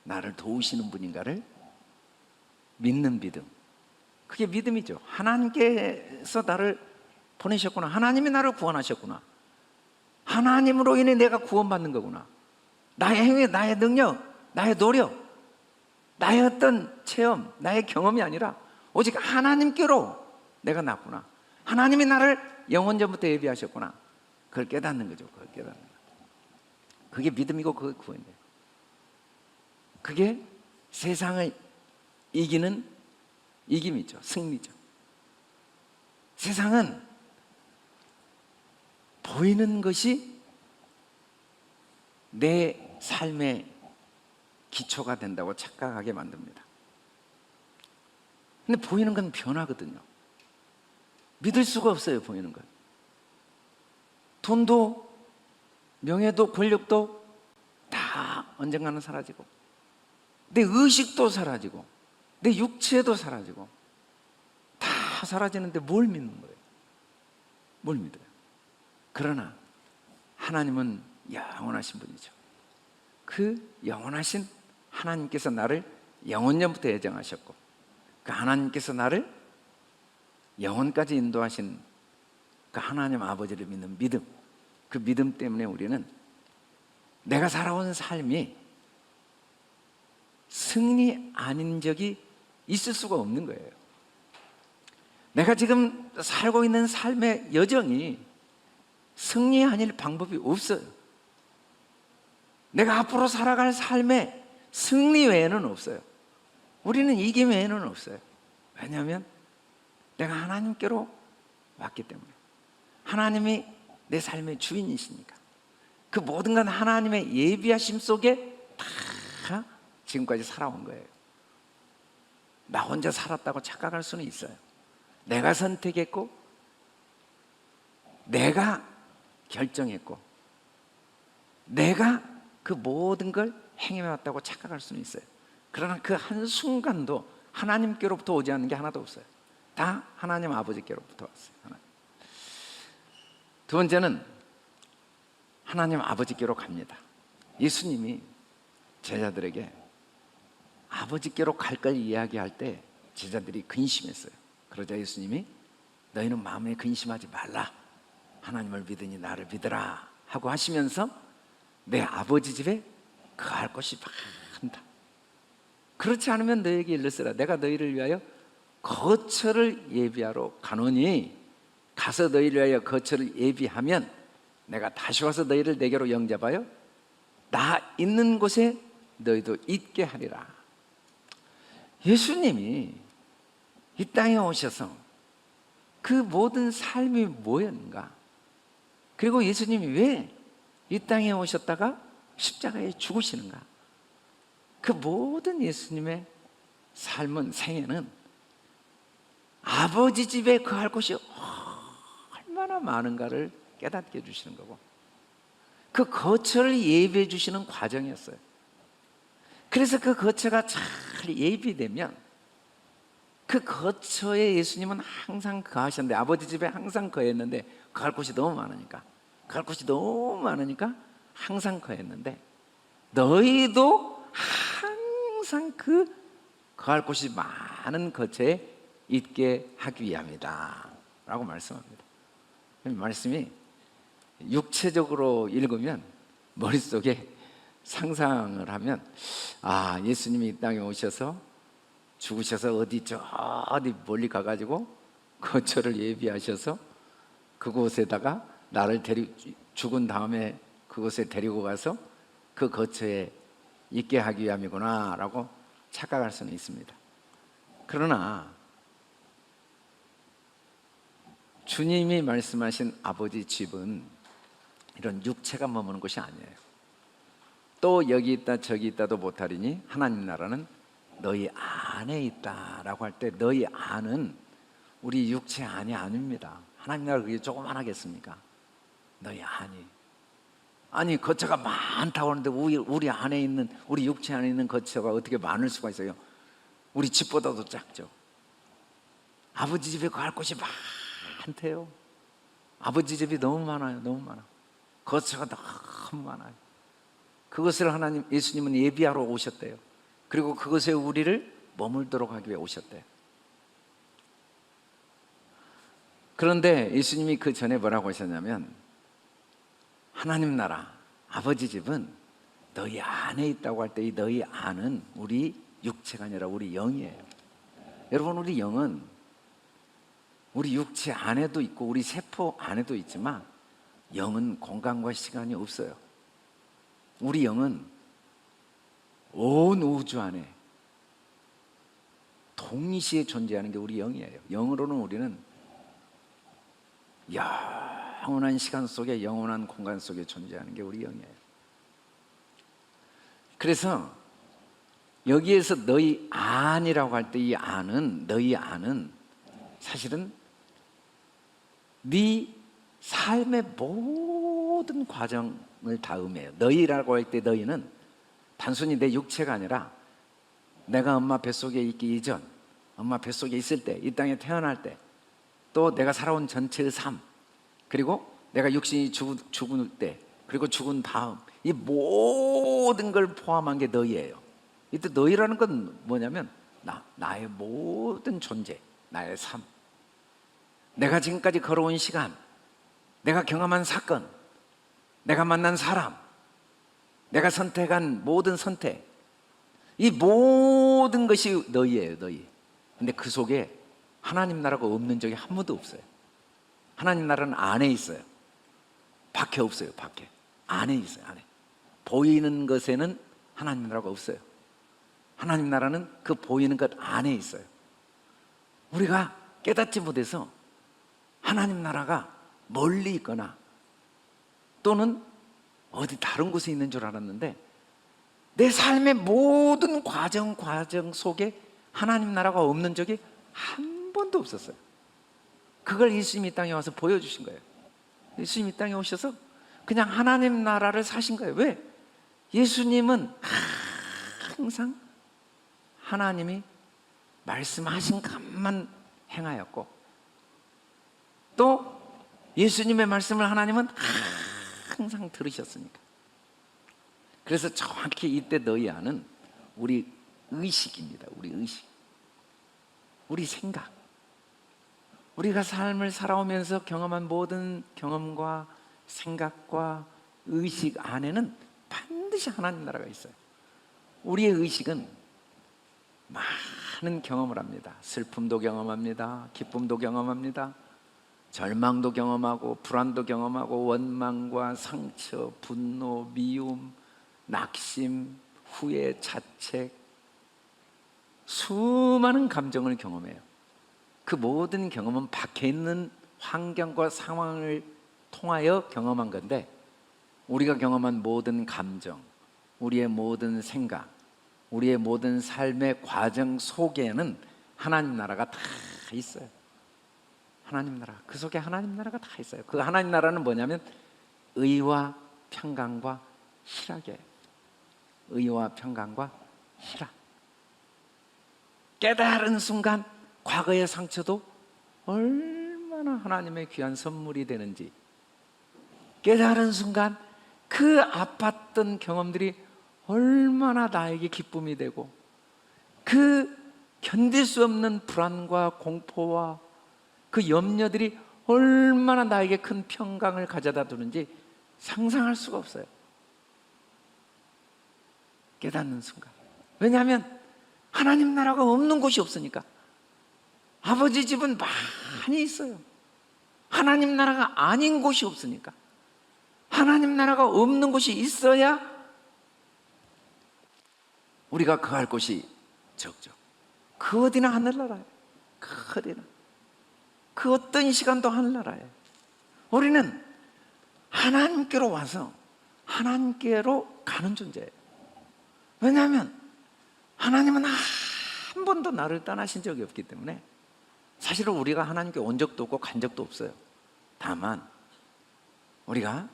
Speaker 6: 나를 도우시는 분인가를 믿는 믿음, 그게 믿음이죠. 하나님께서 나를 보내셨구나, 하나님이 나를 구원하셨구나, 하나님으로 인해 내가 구원받는 거구나. 나의 행위, 나의 능력, 나의 노력, 나의 어떤 체험, 나의 경험이 아니라 오직 하나님께로 내가 났구나, 하나님이 나를 영원 전부터 예비하셨구나. 그걸 깨닫는 거죠. 그걸 깨닫는 거. 그게 믿음이고 그게 구원이에요. 그게 세상을 이기는 이김이죠. 승리죠. 세상은 보이는 것이 내 삶의 기초가 된다고 착각하게 만듭니다. 근데 보이는 건 변하거든요. 믿을 수가 없어요, 보이는 건. 돈도, 명예도, 권력도 다 언젠가는 사라지고, 내 의식도 사라지고, 내 육체도 사라지고, 다 사라지는데 뭘 믿는 거예요? 뭘 믿어요? 그러나 하나님은 영원하신 분이죠. 그 영원하신 하나님께서 나를 영원전부터 예정하셨고, 그 하나님께서 나를 영원까지 인도하신 그 하나님 아버지를 믿는 믿음, 그 믿음 때문에 우리는 내가 살아온 삶이 승리 아닌 적이 있을 수가 없는 거예요. 내가 지금 살고 있는 삶의 여정이 승리 아닐 방법이 없어요. 내가 앞으로 살아갈 삶의 승리 외에는 없어요. 우리는 이김 외에는 없어요. 왜냐하면 내가 하나님께로 왔기 때문에, 하나님이 내 삶의 주인이시니까. 그 모든 건 하나님의 예비하심 속에 다 지금까지 살아온 거예요. 나 혼자 살았다고 착각할 수는 있어요. 내가 선택했고, 내가 결정했고, 내가 그 모든 걸 행해왔다고 착각할 수는 있어요. 그러나 그 한순간도 하나님께로부터 오지 않는 게 하나도 없어요. 다 하나님 아버지께로부터 왔어요. 하나님. 두 번째는 하나님 아버지께로 갑니다. 예수님이 제자들에게 아버지께로 갈 걸 이야기할 때 제자들이 근심했어요. 그러자 예수님이 너희는 마음에 근심하지 말라. 하나님을 믿으니 나를 믿으라 하고 하시면서 내 아버지 집에 거할 곳이 많다. 그렇지 않으면 너에게 일렀으라. 내가 너희를 위하여 거처를 예비하러 가노니 가서 너희를 위하여 거처를 예비하면 내가 다시 와서 너희를 내게로 영접하여 나 있는 곳에 너희도 있게 하리라. 예수님이 이 땅에 오셔서 그 모든 삶이 뭐였는가? 그리고 예수님이 왜 이 땅에 오셨다가 십자가에 죽으시는가? 그 모든 예수님의 삶은, 생애는 아버지 집에 거할 곳이 얼마나 많은가를 깨닫게 해주시는 거고, 그 거처를 예비해 주시는 과정이었어요. 그래서 그 거처가 잘 예비되면 그 거처에 예수님은 항상 거하셨는데, 아버지 집에 항상 거했는데, 거할 곳이 너무 많으니까, 항상 거했는데, 너희도 항상 그 거할 곳이 많은 거처에 있게 하기 위함이다 라고 말씀합니다. 말씀이 육체적으로 읽으면, 머릿속에 상상을 하면, 아, 예수님이 이 땅에 오셔서 죽으셔서 어디 멀리 가가지고 거처를 예비하셔서 그곳에다가 나를 죽은 다음에 그곳에 데리고 가서 그 거처에 있게 하기 위함이구나 라고 착각할 수는 있습니다. 그러나 주님이 말씀하신 아버지 집은 이런 육체가 머무는 곳이 아니에요. 또 여기 있다 저기 있다도 못하리니 하나님 나라는 너희 안에 있다라고 할 때, 너희 안은 우리 육체 안이 아닙니다. 하나님 나라 그게 조그만하겠습니까? 너희 안이, 아니 거처가 많다고 하는데 우리 안에 있는, 우리 육체 안에 있는 거처가 어떻게 많을 수가 있어요? 우리 집보다도 작죠. 아버지 집에 갈 곳이 많대요. 아버지 집이 너무 많아요. 너무 많아. 거처가 너무 많아요. 그것을 예수님은 예비하러 오셨대요. 그리고 그것에 우리를 머물도록 하기 위해 오셨대요. 그런데 예수님이 그 전에 뭐라고 하셨냐면, 하나님 나라, 아버지 집은 너희 안에 있다고 할 때, 이 너희 안은 우리 육체가 아니라 우리 영이에요. 여러분, 우리 영은 우리 육체 안에도 있고 우리 세포 안에도 있지만, 영은 공간과 시간이 없어요. 우리 영은 온 우주 안에 동시에 존재하는 게 우리 영이에요. 영으로는 우리는 영원한 시간 속에, 영원한 공간 속에 존재하는 게 우리 영이에요. 그래서 여기에서 너희 안이라고 할 때 이 안은, 너희 안은 사실은 네 삶의 모든 과정을 다 의미해요. 너희라고 할 때 너희는 단순히 내 육체가 아니라 내가 엄마 뱃속에 있기 이전, 엄마 뱃속에 있을 때, 이 땅에 태어날 때, 또 내가 살아온 전체의 삶, 그리고 내가 육신이 죽을 때, 그리고 죽은 다음, 이 모든 걸 포함한 게 너희예요. 이때 너희라는 건 뭐냐면 나의 모든 존재, 나의 삶, 내가 지금까지 걸어온 시간, 내가 경험한 사건, 내가 만난 사람, 내가 선택한 모든 선택, 이 모든 것이 너희예요. 너희. 근데 그 속에 하나님 나라가 없는 적이 한 번도 없어요. 하나님 나라는 안에 있어요. 밖에 없어요. 밖에. 안에 있어요. 안에. 보이는 것에는 하나님 나라가 없어요. 하나님 나라는 그 보이는 것 안에 있어요. 우리가 깨닫지 못해서 하나님 나라가 멀리 있거나 또는 어디 다른 곳에 있는 줄 알았는데, 내 삶의 모든 과정 속에 하나님 나라가 없는 적이 한 번도 없었어요. 그걸 예수님이 이 땅에 와서 보여주신 거예요. 예수님이 이 땅에 오셔서 그냥 하나님 나라를 사신 거예요. 왜? 예수님은 항상 하나님이 말씀하신 것만 행하였고, 또 예수님의 말씀을 하나님은 항상 들으셨으니까. 그래서 정확히 이때 너희 안은 우리 의식입니다. 우리 의식, 우리 생각, 우리가 삶을 살아오면서 경험한 모든 경험과 생각과 의식 안에는 반드시 하나님 나라가 있어요. 우리의 의식은 많은 경험을 합니다. 슬픔도 경험합니다. 기쁨도 경험합니다. 절망도 경험하고, 불안도 경험하고, 원망과 상처, 분노, 미움, 낙심, 후회, 자책, 수많은 감정을 경험해요. 그 모든 경험은 밖에 있는 환경과 상황을 통하여 경험한 건데, 우리가 경험한 모든 감정, 우리의 모든 생각, 우리의 모든 삶의 과정 속에는 하나님 나라가 다 있어요. 하나님 나라, 그 속에 하나님 나라가 다 있어요. 그 하나님 나라는 뭐냐면 의와 평강과 희락이에요. 의와 평강과 희락. 깨달은 순간 과거의 상처도 얼마나 하나님의 귀한 선물이 되는지, 깨달은 순간 그 아팠던 경험들이 얼마나 나에게 기쁨이 되고, 그 견딜 수 없는 불안과 공포와 그 염려들이 얼마나 나에게 큰 평강을 가져다 주는지 상상할 수가 없어요. 깨닫는 순간. 왜냐하면 하나님 나라가 없는 곳이 없으니까. 아버지 집은 많이 있어요. 하나님 나라가 아닌 곳이 없으니까. 하나님 나라가 없는 곳이 있어야 우리가 거할 곳이 적죠. 그 어디나 하늘나라예요. 그 어디나. 그 어떤 시간도 하늘나라예요. 우리는 하나님께로 와서 하나님께로 가는 존재예요. 왜냐하면 하나님은 한 번도 나를 떠나신 적이 없기 때문에 사실은 우리가 하나님께 온 적도 없고 간 적도 없어요. 다만 우리가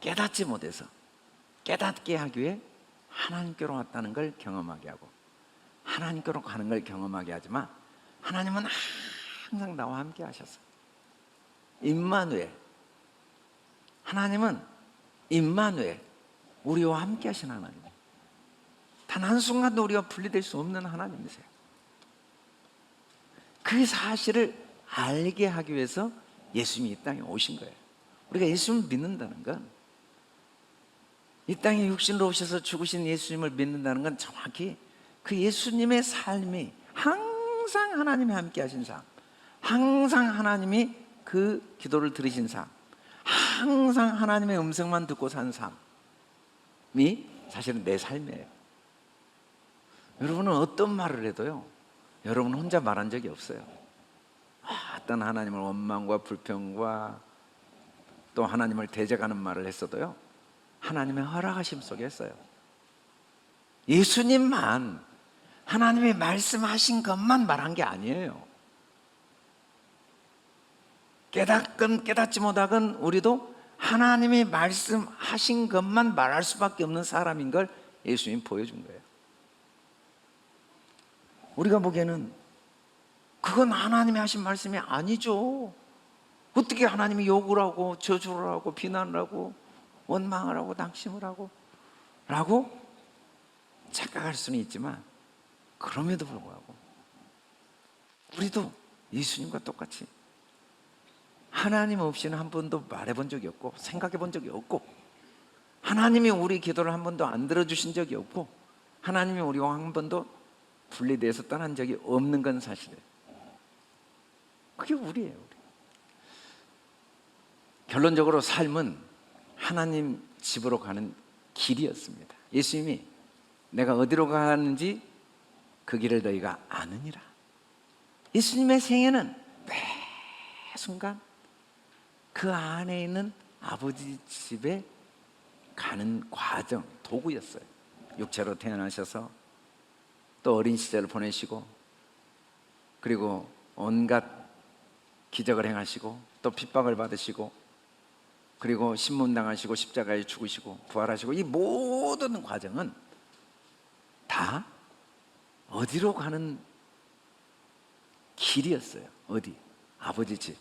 Speaker 6: 깨닫지 못해서 깨닫게 하기 위해 하나님께로 왔다는 걸 경험하게 하고, 하나님께로 가는 걸 경험하게 하지만, 하나님은 항상 나와 함께 하셨어요. 임마누엘, 하나님은 임마누엘, 우리와 함께 하신 하나님, 단 한순간도 우리가 분리될 수 없는 하나님이세요. 그 사실을 알게 하기 위해서 예수님이 이 땅에 오신 거예요. 우리가 예수님을 믿는다는 건, 이 땅에 육신으로 오셔서 죽으신 예수님을 믿는다는 건 정확히 그 예수님의 삶이 항상 하나님이 함께 하신 삶, 항상 하나님이 그 기도를 들으신 삶, 항상 하나님의 음성만 듣고 산 삶이 사실은 내 삶이에요. 여러분은 어떤 말을 해도요, 여러분 혼자 말한 적이 없어요. 어떤 하나님을 원망과 불평과 또 하나님을 대적하는 말을 했어도요, 하나님의 허락하심 속에 했어요. 예수님만 하나님의 말씀하신 것만 말한 게 아니에요. 깨닫건 깨닫지 못하건 우리도 하나님이 말씀하신 것만 말할 수밖에 없는 사람인 걸 예수님이 보여준 거예요. 우리가 보기에는 그건 하나님이 하신 말씀이 아니죠. 어떻게 하나님이 욕을 하고 저주를 하고 비난을 하고 원망을 하고 낙심을 하고 라고 착각할 수는 있지만, 그럼에도 불구하고 우리도 예수님과 똑같이 하나님 없이는 한 번도 말해본 적이 없고 생각해 본 적이 없고, 하나님이 우리 기도를 한 번도 안 들어주신 적이 없고, 하나님이 우리와 한 번도 분리돼서 떠난 적이 없는 건 사실이에요. 그게 우리예요. 우리. 결론적으로 삶은 하나님 집으로 가는 길이었습니다. 예수님이 내가 어디로 가는지 그 길을 너희가 아느니라. 예수님의 생애는 매 순간 그 안에 있는 아버지 집에 가는 과정, 도구였어요. 육체로 태어나셔서 또 어린 시절을 보내시고, 그리고 온갖 기적을 행하시고 또 핍박을 받으시고, 그리고 신문당하시고 십자가에 죽으시고 부활하시고, 이 모든 과정은 다 어디로 가는 길이었어요. 어디? 아버지 집.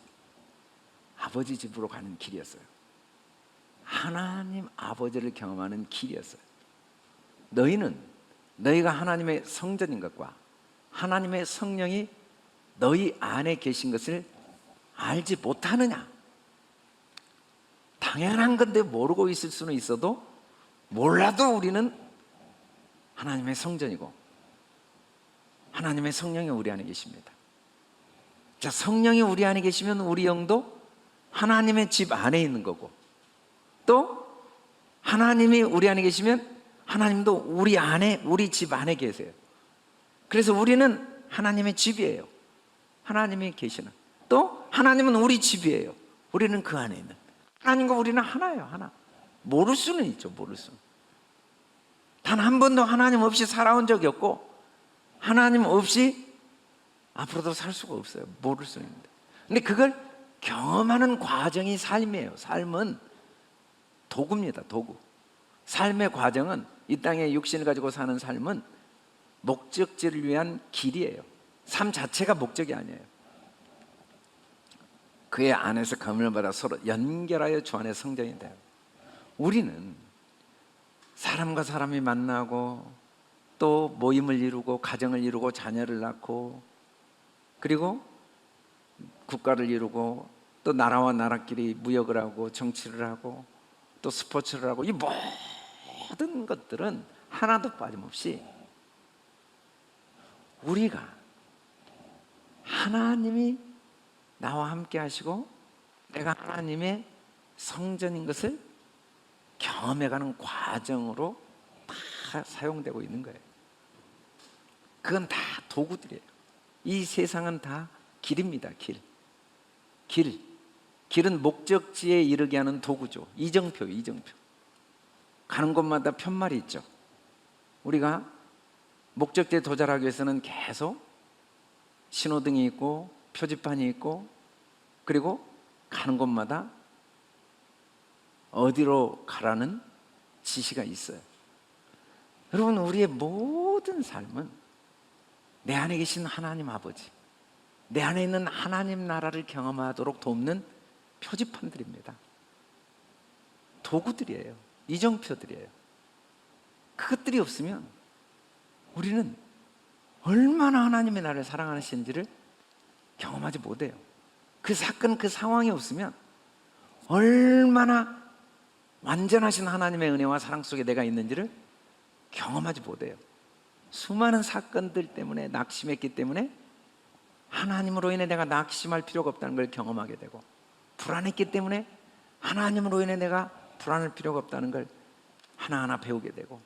Speaker 6: 아버지 집으로 가는 길이었어요. 하나님 아버지를 경험하는 길이었어요. 너희가 하나님의 성전인 것과 하나님의 성령이 너희 안에 계신 것을 알지 못하느냐? 당연한 건데 모르고 있을 수는 있어도, 몰라도 우리는 하나님의 성전이고 하나님의 성령이 우리 안에 계십니다. 자, 성령이 우리 안에 계시면 우리 영도 하나님의 집 안에 있는 거고, 또 하나님이 우리 안에 계시면 하나님도 우리 안에, 우리 집 안에 계세요. 그래서 우리는 하나님의 집이에요. 하나님이 계시는, 또 하나님은 우리 집이에요. 우리는 그 안에 있는, 하나님과 우리는 하나예요. 하나. 모를 수는 있죠. 모를 수는. 단 한 번도 하나님 없이 살아온 적이 없고, 하나님 없이 앞으로도 살 수가 없어요. 모를 수는 있는데, 근데 그걸 경험하는 과정이 삶이에요. 삶은 도구입니다. 도구. 삶의 과정은, 이 땅에 육신을 가지고 사는 삶은 목적지를 위한 길이에요. 삶 자체가 목적이 아니에요. 그의 안에서 감을 받아 서로 연결하여 주 안에 성전이 돼요. 우리는 사람과 사람이 만나고 또 모임을 이루고 가정을 이루고 자녀를 낳고, 그리고 국가를 이루고 또 나라와 나라끼리 무역을 하고 정치를 하고 또 스포츠를 하고, 이 모든 것들은 하나도 빠짐없이 우리가 하나님이 나와 함께 하시고 내가 하나님의 성전인 것을 경험해가는 과정으로 다 사용되고 있는 거예요. 그건 다 도구들이에요. 이 세상은 다 길입니다. 길은 목적지에 이르게 하는 도구죠. 이정표. 가는 곳마다 편말이 있죠. 우리가 목적지에 도달하기 위해서는 계속 신호등이 있고 표지판이 있고, 그리고 가는 곳마다 어디로 가라는 지시가 있어요. 여러분, 우리의 모든 삶은 내 안에 계신 하나님 아버지, 내 안에 있는 하나님 나라를 경험하도록 돕는 표지판들입니다. 도구들이에요. 이정표들이에요. 그것들이 없으면 우리는 얼마나 하나님의 나를 사랑하시는지를 경험하지 못해요. 그 사건, 그 상황이 없으면 얼마나 완전하신 하나님의 은혜와 사랑 속에 내가 있는지를 경험하지 못해요. 수많은 사건들 때문에 낙심했기 때문에 하나님으로 인해 내가 낙심할 필요가 없다는 걸 경험하게 되고, 불안했기 때문에 하나님으로 인해 내가 불안할 필요가 없다는 걸 하나하나 배우게 되고,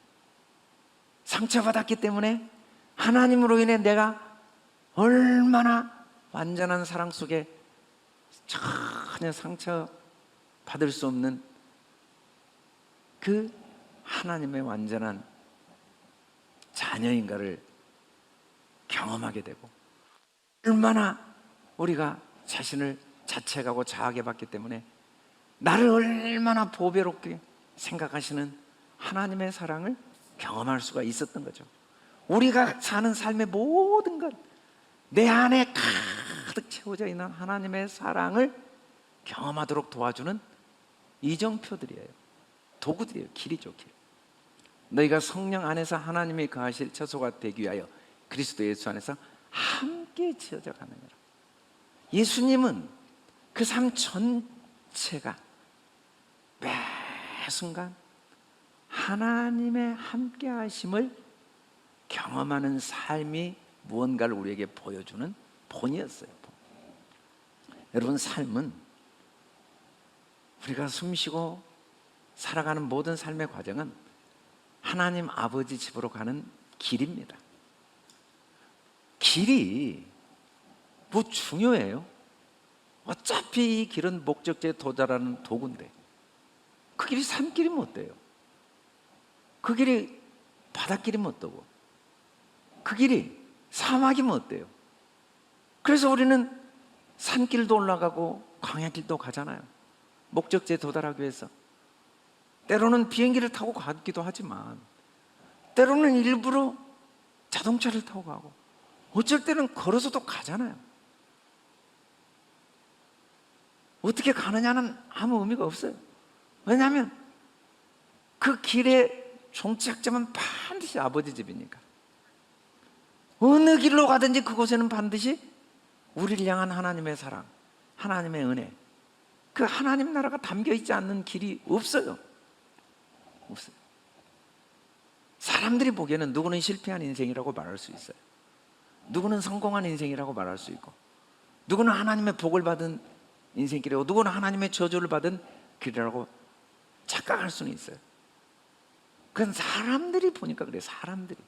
Speaker 6: 상처받았기 때문에 하나님으로 인해 내가 얼마나 완전한 사랑 속에 전혀 상처 받을 수 없는 그 하나님의 완전한 자녀인가를 경험하게 되고, 얼마나 우리가 자신을 자책하고 자하게 봤기 때문에 나를 얼마나 보배롭게 생각하시는 하나님의 사랑을 경험할 수가 있었던 거죠. 우리가 사는 삶의 모든 것, 내 안에 가득 채워져 있는 하나님의 사랑을 경험하도록 도와주는 이정표들이에요. 도구들이에요. 길이죠, 길. 너희가 성령 안에서 하나님이 거하실 처소가 되기 위하여 그리스도 예수 안에서 함께 지어져 가느니라. 예수님은 그 삶 전체가 매 순간 하나님의 함께 하심을 경험하는 삶이 무언가를 우리에게 보여주는 본이었어요. 여러분, 삶은 우리가 숨쉬고 살아가는 모든 삶의 과정은 하나님 아버지 집으로 가는 길입니다. 길이 뭐 중요해요? 어차피 이 길은 목적지에 도달하는 도구인데, 그 길이 산길이면 어때요? 그 길이 바닷길이면 어떠고, 그 길이 사막이면 어때요? 그래서 우리는 산길도 올라가고 광야길도 가잖아요. 목적지에 도달하기 위해서. 때로는 비행기를 타고 가기도 하지만, 때로는 일부러 자동차를 타고 가고, 어쩔 때는 걸어서도 가잖아요. 어떻게 가느냐는 아무 의미가 없어요. 왜냐하면 그 길의 종착점은 반드시 아버지 집이니까. 어느 길로 가든지 그곳에는 반드시 우리를 향한 하나님의 사랑, 하나님의 은혜, 그 하나님 나라가 담겨 있지 않는 길이 없어요. 없어요. 사람들이 보기에는 누구는 실패한 인생이라고 말할 수 있어요. 누구는 성공한 인생이라고 말할 수 있고, 누구는 하나님의 복을 받은 인생길이고, 누구는 하나님의 저주를 받은 길이라고 착각할 수는 있어요. 그건 사람들이 보니까 그래요. 사람들이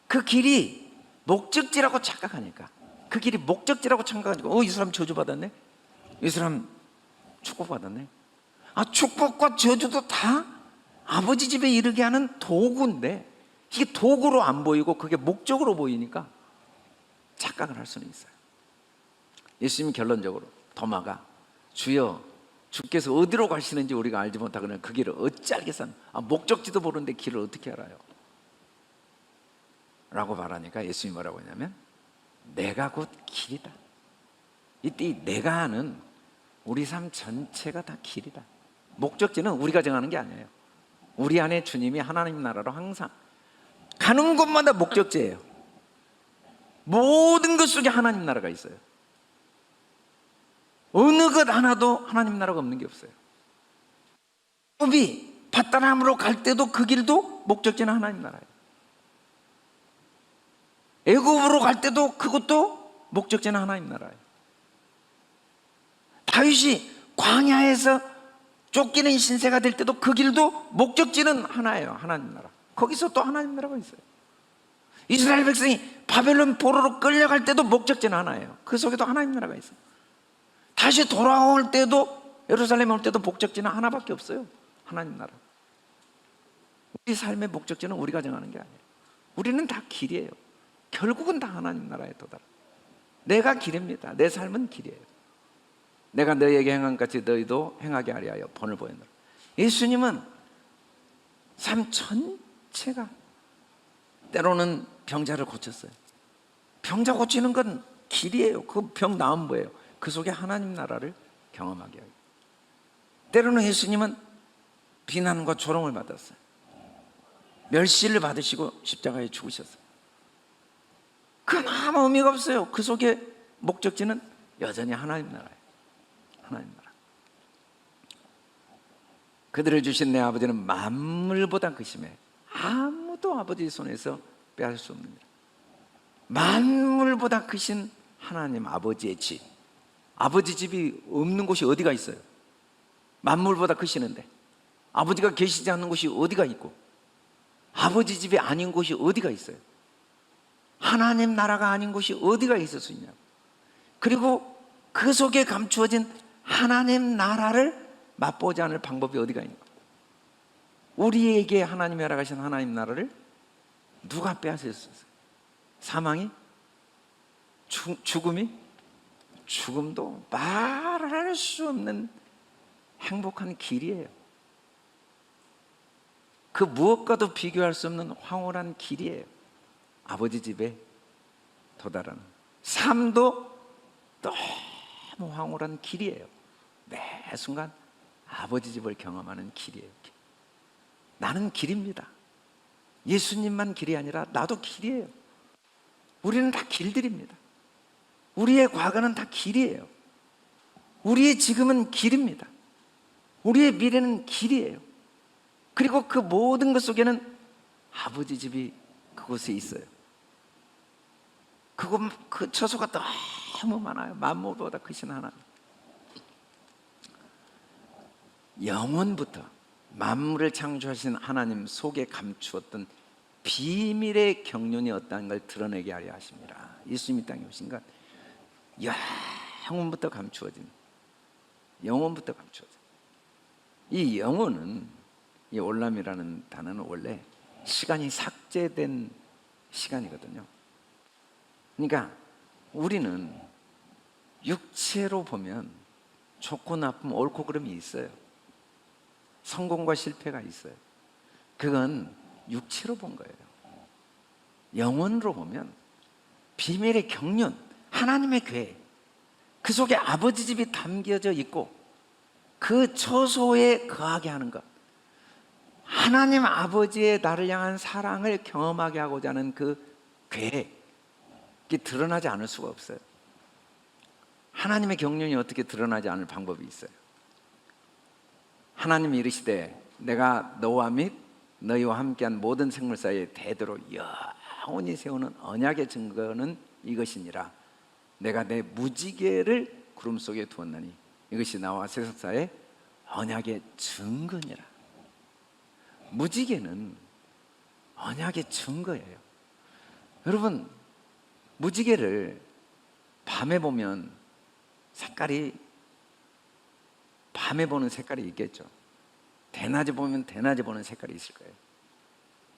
Speaker 6: 그 길이 목적지라고 착각하니까, 그 길이 목적지라고 착각하니까, 이 사람 저주받았네, 이 사람 축복받았네. 축복과 저주도 다 아버지 집에 이르게 하는 도구인데, 이게 도구로 안 보이고 그게 목적으로 보이니까 착각을 할 수는 있어요. 예수님 결론적으로 도마가, 주여, 주께서 어디로 가시는지 우리가 알지 못하거든 그 길을 어찌 알겠어? 목적지도 모르는데 길을 어떻게 알아요? 라고 말하니까 예수님이 뭐라고 했냐면, 내가 곧 길이다. 이때 이 내가는 우리 삶 전체가 다 길이다. 목적지는 우리가 정하는 게 아니에요. 우리 안에 주님이 하나님 나라로 항상 가는 곳마다 목적지예요. 모든 것 속에 하나님 나라가 있어요. 어느 것 하나도 하나님 나라가 없는 게 없어요. 야곱이 밧다람으로 갈 때도 그 길도 목적지는 하나님 나라예요. 애굽으로 갈 때도 그것도 목적지는 하나님 나라예요. 다윗이 광야에서 쫓기는 신세가 될 때도 그 길도 목적지는 하나예요. 하나님 나라. 거기서 또 하나님 나라가 있어요. 이스라엘 백성이 바벨론 포로로 끌려갈 때도 목적지는 하나예요. 그 속에도 하나님 나라가 있어요. 다시 돌아올 때도, 예루살렘에 올 때도 목적지는 하나밖에 없어요. 하나님 나라. 우리 삶의 목적지는 우리가 정하는 게 아니에요. 우리는 다 길이에요. 결국은 다 하나님 나라에 도달. 내가 길입니다. 내 삶은 길이에요. 내가 너희에게 행한 같이 너희도 행하게 하려 하여 본을 보였노라. 예수님은 삶 전체가, 때로는 병자를 고쳤어요. 병자 고치는 건 길이에요. 그 병 나은 뭐예요? 그 속에 하나님 나라를 경험하게 하고, 때로는 예수님은 비난과 조롱을 받았어요. 멸시를 받으시고 십자가에 죽으셨어요. 그건 아무 의미가 없어요. 그 속에 목적지는 여전히 하나님 나라예요. 하나님 나라. 그들을 주신 내 아버지는 만물보다 크심에 아무도 아버지 손에서 빼앗을 수 없느니라. 만물보다 크신 하나님 아버지의 집, 아버지 집이 없는 곳이 어디가 있어요? 만물보다 크시는데 아버지가 계시지 않는 곳이 어디가 있고, 아버지 집이 아닌 곳이 어디가 있어요? 하나님 나라가 아닌 곳이 어디가 있을 수 있냐고. 그리고 그 속에 감추어진 하나님 나라를 맛보지 않을 방법이 어디가 있냐. 우리에게 하나님이 허락하신 하나님 나라를 누가 빼앗을 수 있어요? 사망이? 죽음이? 죽음도 말할 수 없는 행복한 길이에요. 그 무엇과도 비교할 수 없는 황홀한 길이에요. 아버지 집에 도달하는 삶도 너무 황홀한 길이에요. 매 순간 아버지 집을 경험하는 길이에요. 나는 길입니다. 예수님만 길이 아니라 나도 길이에요. 우리는 다 길들입니다. 우리의 과거는 다 길이에요. 우리의 지금은 길입니다. 우리의 미래는 길이에요. 그리고 그 모든 것 속에는 아버지 집이 그곳에 있어요. 그 처소가 너무 많아요. 만물보다 크신 하나님. 영원부터 만물을 창조하신 하나님 속에 감추었던 비밀의 경륜이 어떠한 걸 드러내게 하려 하십니다. 예수님이 땅에 오신 것 영원부터 감추어진, 영원부터 감추어진 이 영혼은, 이 올람이라는 단어는 원래 시간이 삭제된 시간이거든요. 그러니까 우리는 육체로 보면 좋고 나쁨, 옳고 그름이 있어요. 성공과 실패가 있어요. 그건 육체로 본 거예요. 영혼으로 보면 비밀의 경륜, 하나님의 계획, 그 속에 아버지 집이 담겨져 있고 그 처소에 거하게 하는 것, 하나님 아버지의 나를 향한 사랑을 경험하게 하고자 하는 그 계획이 드러나지 않을 수가 없어요. 하나님의 경륜이 어떻게 드러나지 않을 방법이 있어요? 하나님이 이르시되 내가 너와 및 너희와 함께한 모든 생물 사이에 대대로 영원히 세우는 언약의 증거는 이것이니라. 내가 내 무지개를 구름 속에 두었나니 이것이 나와 세상 사이의 언약의 증거니라. 무지개는 언약의 증거예요. 여러분, 무지개를 밤에 보면 밤에 보는 색깔이 있겠죠. 대낮에 보면 대낮에 보는 색깔이 있을 거예요.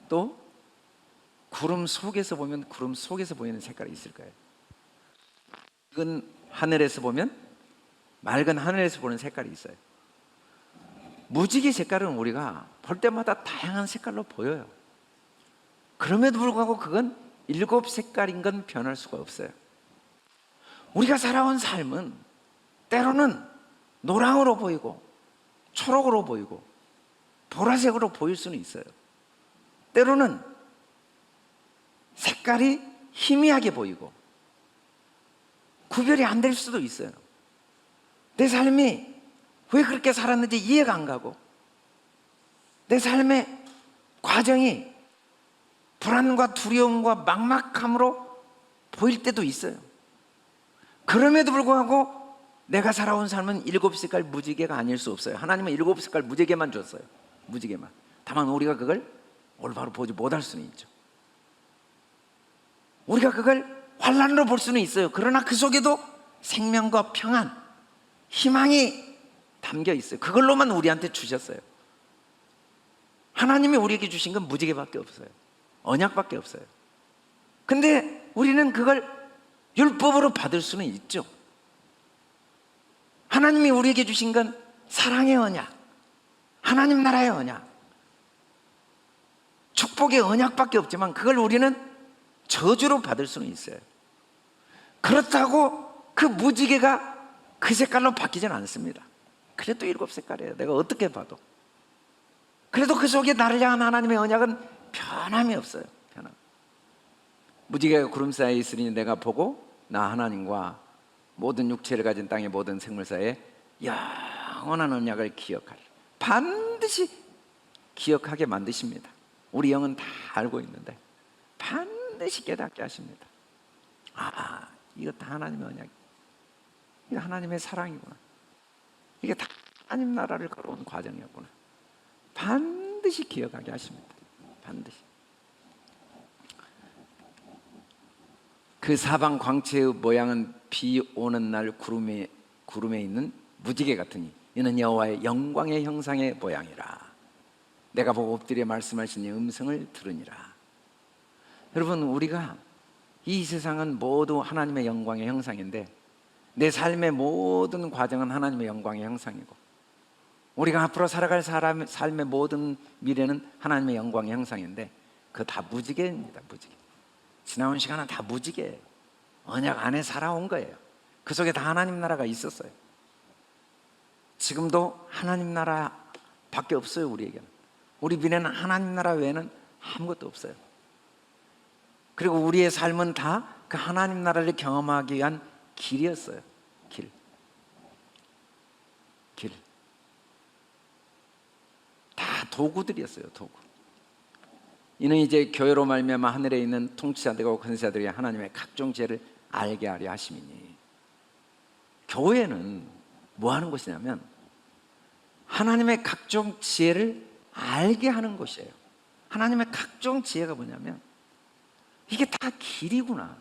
Speaker 6: 또 구름 속에서 보면 구름 속에서 보이는 색깔이 있을 거예요. 맑은 하늘에서 보면 맑은 하늘에서 보는 색깔이 있어요. 무지개 색깔은 우리가 볼 때마다 다양한 색깔로 보여요. 그럼에도 불구하고 그건 7색깔인 건 변할 수가 없어요. 우리가 살아온 삶은 때로는 노랑으로 보이고 초록으로 보이고 보라색으로 보일 수는 있어요. 때로는 색깔이 희미하게 보이고 구별이 안 될 수도 있어요. 내 삶이 왜 그렇게 살았는지 이해가 안 가고 내 삶의 과정이 불안과 두려움과 막막함으로 보일 때도 있어요. 그럼에도 불구하고 내가 살아온 삶은 7색깔 무지개가 아닐 수 없어요. 하나님은 7색깔 무지개만 줬어요. 무지개만. 다만 우리가 그걸 올바로 보지 못할 수는 있죠. 우리가 그걸 환란으로 볼 수는 있어요. 그러나 그 속에도 생명과 평안, 희망이 담겨 있어요. 그걸로만 우리한테 주셨어요. 하나님이 우리에게 주신 건 무지개밖에 없어요. 언약밖에 없어요. 근데 우리는 그걸 율법으로 받을 수는 있죠. 하나님이 우리에게 주신 건 사랑의 언약, 하나님 나라의 언약, 축복의 언약밖에 없지만 그걸 우리는 저주로 받을 수는 있어요. 그렇다고 그 무지개가 그 색깔로 바뀌지는 않습니다. 그래도 7색깔이에요. 내가 어떻게 봐도. 그래도 그 속에 나를 향한 하나님의 언약은 변함이 없어요. 변함. 무지개가 구름 사이에 있으니 내가 보고 나 하나님과 모든 육체를 가진 땅의 모든 생물 사이에 영원한 언약을 기억하리. 반드시 기억하게 만드십니다. 우리 영은 다 알고 있는데 반드시 깨닫게 하십니다. 아, 이거 다 하나님의 언약, 이거 하나님의 사랑이구나, 이게 다 하나님 나라를 걸어온 과정이었구나. 반드시 기억하게 하십니다. 반드시. 그 사방 광채의 모양은 비 오는 날 구름에 있는 무지개 같으니 이는 여호와의 영광의 형상의 모양이라. 내가 보고 엎드려 말씀하신 이 음성을 들으니라. 여러분, 우리가 이 세상은 모두 하나님의 영광의 형상인데 내 삶의 모든 과정은 하나님의 영광의 형상이고 우리가 앞으로 살아갈 삶의 모든 미래는 하나님의 영광의 형상인데 그거 다 무지개입니다. 무지개. 지나온 시간은 다 무지개예요. 언약 안에 살아온 거예요. 그 속에 다 하나님 나라가 있었어요. 지금도 하나님 나라밖에 없어요. 우리에게는. 우리 미래는 하나님 나라 외에는 아무것도 없어요. 그리고 우리의 삶은 다 그 하나님 나라를 경험하기 위한 길이었어요. 길. 다 도구들이었어요. 도구. 이는 이제 교회로 말미암아 하늘에 있는 통치자들과 권세자들이 하나님의 각종 지혜를 알게 하려 하심이니. 교회는 뭐 하는 곳이냐면 하나님의 각종 지혜를 알게 하는 곳이에요. 하나님의 각종 지혜가 뭐냐면 이게 다 길이구나.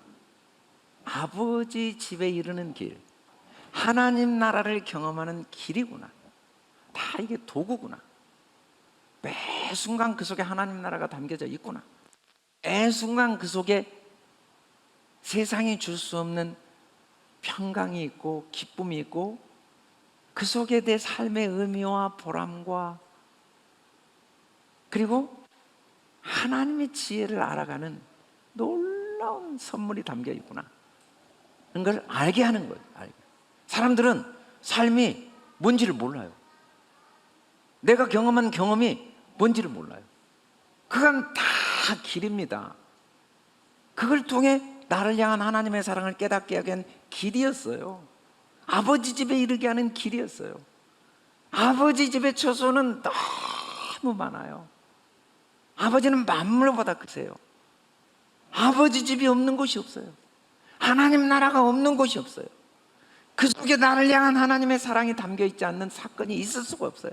Speaker 6: 아버지 집에 이르는 길, 하나님 나라를 경험하는 길이구나. 다 이게 도구구나. 매 순간 그 속에 하나님 나라가 담겨져 있구나. 매 순간 그 속에 세상이 줄 수 없는 평강이 있고 기쁨이 있고 그 속에 내 삶의 의미와 보람과 그리고 하나님의 지혜를 알아가는 놀라운 선물이 담겨 있구나. 그걸 알게 하는 거예요. 사람들은 삶이 뭔지를 몰라요. 내가 경험한 경험이 뭔지를 몰라요. 그건 다 길입니다. 그걸 통해 나를 향한 하나님의 사랑을 깨닫게 하게 한 길이었어요. 아버지 집에 이르게 하는 길이었어요. 아버지 집의 처소는 너무 많아요. 아버지는 만물보다 크세요. 아버지 집이 없는 곳이 없어요. 하나님 나라가 없는 곳이 없어요. 그 속에 나를 향한 하나님의 사랑이 담겨있지 않는 사건이 있을 수가 없어요.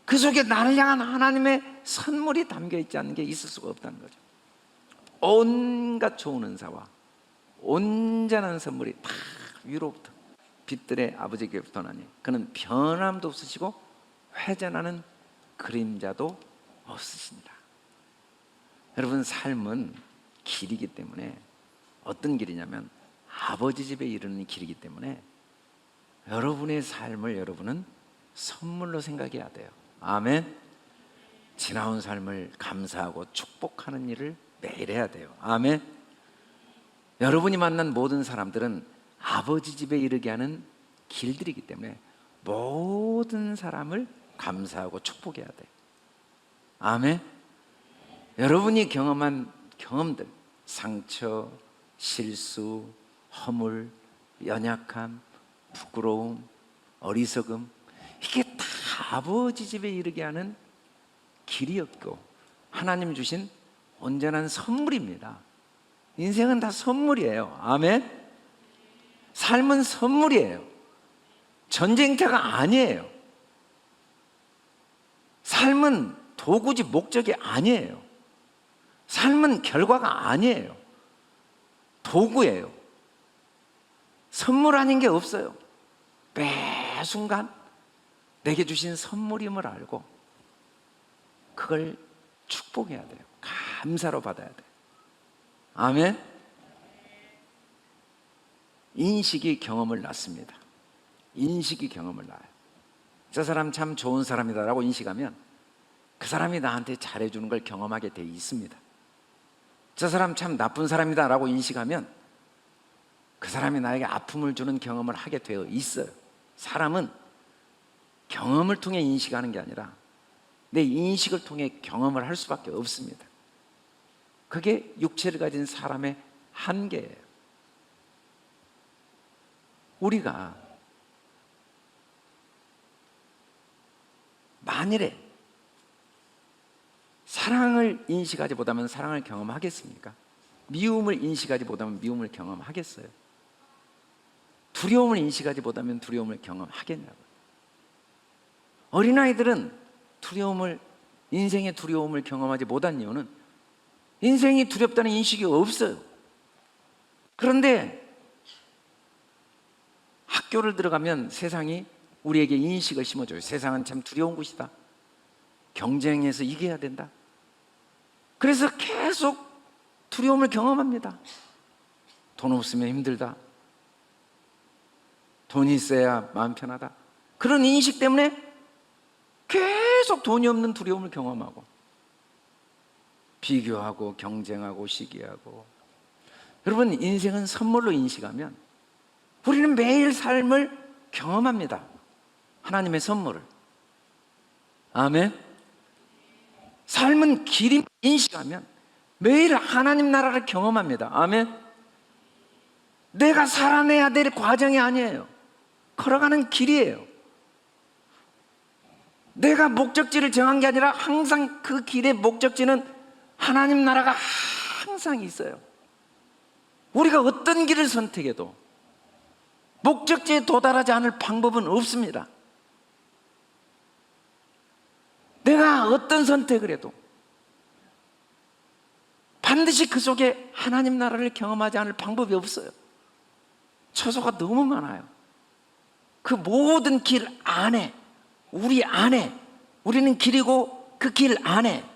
Speaker 6: 그 속에 나를 향한 하나님의 선물이 담겨있지 않는 게 있을 수가 없다는 거죠. 온갖 좋은 은사와 온전한 선물이 다 위로부터 빛들의 아버지께부터 나니 그는 변함도 없으시고 회전하는 그림자도 없으시니라. 여러분, 삶은 길이기 때문에 어떤 길이냐면 아버지 집에 이르는 길이기 때문에 여러분의 삶을 여러분은 선물로 생각해야 돼요. 아멘. 지나온 삶을 감사하고 축복하는 일을 매일 해야 돼요. 아멘. 여러분이 만난 모든 사람들은 아버지 집에 이르게 하는 길들이기 때문에 모든 사람을 감사하고 축복해야 돼요. 아멘. 여러분이 경험한 경험들, 상처, 실수, 허물, 연약함, 부끄러움, 어리석음, 이게 다 아버지 집에 이르게 하는 길이었고 하나님 주신 온전한 선물입니다. 인생은 다 선물이에요. 아멘. 삶은 선물이에요. 전쟁터가 아니에요. 삶은 도구지 목적이 아니에요. 삶은 결과가 아니에요. 도구예요. 선물 아닌 게 없어요. 매 순간 내게 주신 선물임을 알고 그걸 축복해야 돼요. 감사로 받아야 돼요. 아멘. 인식이 경험을 낳습니다. 인식이 경험을 낳아요. 저 사람 참 좋은 사람이다라고 인식하면 그 사람이 나한테 잘해주는 걸 경험하게 돼 있습니다. 저 사람 참 나쁜 사람이다라고 인식하면 그 사람이 나에게 아픔을 주는 경험을 하게 되어 있어요. 사람은 경험을 통해 인식하는 게 아니라 내 인식을 통해 경험을 할 수밖에 없습니다. 그게 육체를 가진 사람의 한계예요. 우리가 만일에 사랑을 인식하지 못하면 사랑을 경험하겠습니까? 미움을 인식하지 못하면 미움을 경험하겠어요? 두려움을 인식하지 못하면 두려움을 경험하겠냐고요. 어린아이들은 인생의 두려움을 경험하지 못한 이유는 인생이 두렵다는 인식이 없어요. 그런데 학교를 들어가면 세상이 우리에게 인식을 심어줘요. 세상은 참 두려운 곳이다. 경쟁에서 이겨야 된다. 그래서 계속 두려움을 경험합니다. 돈 없으면 힘들다. 돈이 있어야 마음 편하다. 그런 인식 때문에 계속 돈이 없는 두려움을 경험하고 비교하고 경쟁하고 시기하고. 여러분, 인생은 선물로 인식하면 우리는 매일 삶을 경험합니다. 하나님의 선물을. 아멘. 삶은 길임 인식하면 매일 하나님 나라를 경험합니다. 아멘. 내가 살아내야 될 과정이 아니에요. 걸어가는 길이에요. 내가 목적지를 정한 게 아니라 항상 그 길의 목적지는 하나님 나라가 항상 있어요. 우리가 어떤 길을 선택해도 목적지에 도달하지 않을 방법은 없습니다. 내가 어떤 선택을 해도 반드시 그 속에 하나님 나라를 경험하지 않을 방법이 없어요. 처소가 너무 많아요. 그 모든 길 안에, 우리 안에, 우리는 길이고 그 길 안에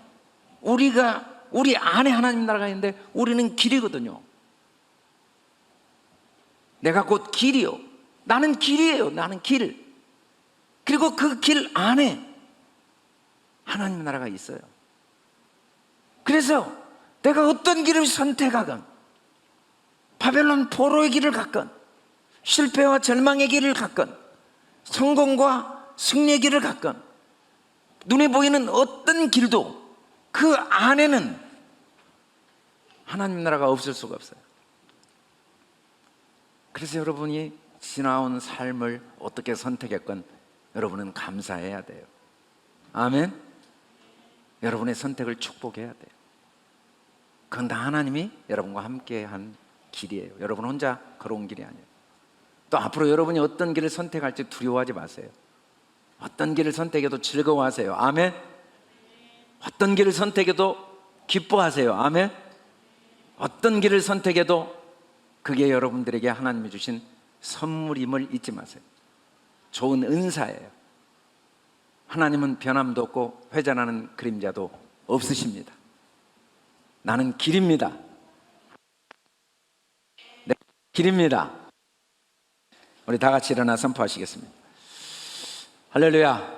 Speaker 6: 우리 안에 하나님 나라가 있는데 우리는 길이거든요. 내가 곧 길이요. 나는 길이에요. 나는 길. 그리고 그 길 안에 하나님 나라가 있어요. 그래서 내가 어떤 길을 선택하건, 바벨론 포로의 길을 갔건, 실패와 절망의 길을 갔건, 성공과 승리의 길을 갔건, 눈에 보이는 어떤 길도 그 안에는 하나님 나라가 없을 수가 없어요. 그래서 여러분이 지나온 삶을 어떻게 선택했건 여러분은 감사해야 돼요. 아멘. 여러분의 선택을 축복해야 돼요. 그건 다 하나님이 여러분과 함께 한 길이에요. 여러분 혼자 걸어온 길이 아니에요. 또 앞으로 여러분이 어떤 길을 선택할지 두려워하지 마세요. 어떤 길을 선택해도 즐거워하세요. 아멘. 어떤 길을 선택해도 기뻐하세요. 아멘. 어떤 길을 선택해도 그게 여러분들에게 하나님이 주신 선물임을 잊지 마세요. 좋은 은사예요. 하나님은 변함도 없고 회전하는 그림자도 없으십니다. 나는 길입니다. 네, 길입니다. 우리 다 같이 일어나 선포하시겠습니다. 할렐루야.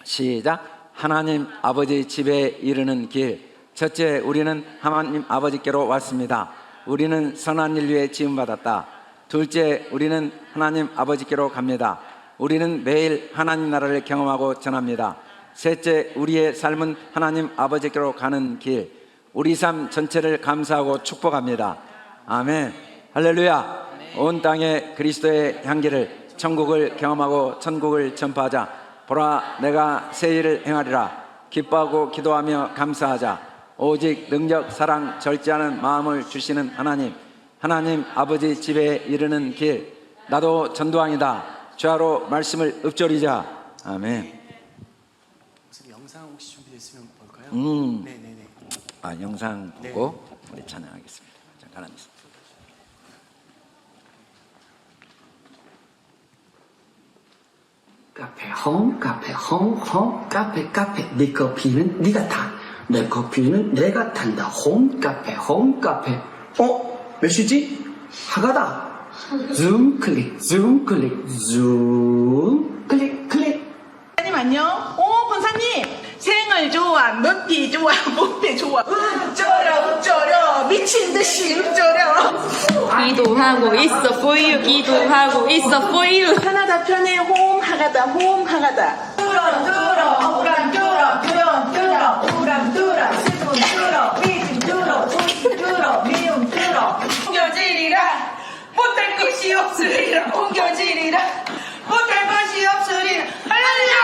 Speaker 6: 시작. 하나님 아버지 집에 이르는 길. 첫째, 우리는 하나님 아버지께로 왔습니다. 우리는 선한 일 위해 지음받았다. 둘째, 우리는 하나님 아버지께로 갑니다. 우리는 매일 하나님 나라를 경험하고 전합니다. 셋째, 우리의 삶은 하나님 아버지께로 가는 길. 우리 삶 전체를 감사하고 축복합니다. 아멘. 할렐루야. 온 땅에 그리스도의 향기를, 천국을 경험하고 천국을 전파하자. 보라, 내가 새 일을 행하리라. 기뻐하고 기도하며 감사하자. 오직 능력, 사랑, 절제하는 마음을 주시는 하나님, 하나님 아버지 집에 이르는 길. 나도 전도왕이다. 주야로 말씀을 읊조리자. 아멘.
Speaker 1: 무슨 영상 혹시 준비됐으면 볼까요? 네네네.
Speaker 6: 아, 영상 보고 우리 찬양하겠습니다. 잠깐 앉으세요.
Speaker 7: 카페 홈, 카페 홈, 홈, 카페, 카페. 네 커피는 네가 타. 내 커피는 내가 탄다. 홈, 카페, 홈, 카페. 몇 시지? 하가다. 줌 클릭, 줌 클릭, 줌 클릭, 클릭.
Speaker 8: 권사님 안녕. 권사님 생얼 좋아, 먹기 좋아, 몸매 좋아. 어쩌려 미친 듯이 어쩌려.
Speaker 9: 기도하고 있어 for you. 기도하고 있어 for you.
Speaker 8: 하나다 편해 홈 하가다 홈 하가다. 뚜렁 우람 뚜렁 우람 뚜렁 슬픔 뚜렁 미움 뚜렁 웃음 뚜렁 미움 뚜렁. 옮겨지리라 못할 것이 없으리라. 옮겨지리라 못할 것이 없으리라. 할렐루야.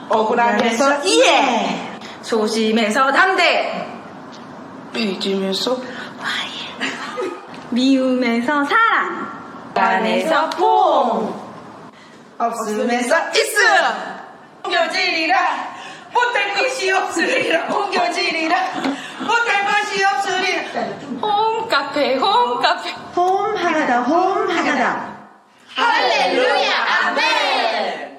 Speaker 8: 억울하면서 이해,
Speaker 9: 소심해서 담대.
Speaker 8: 삐지면서 화해,
Speaker 9: 미움에서 사랑.
Speaker 8: 안에서 폼, 없으면서 있음. 옮겨지리라 못할 것이 없으리라. 옮겨지리라 못할 것이 없으리라.
Speaker 9: 홈 카페 홈 카페
Speaker 8: 홈 하가다 홈 하가다.
Speaker 9: 할렐루야 아멘.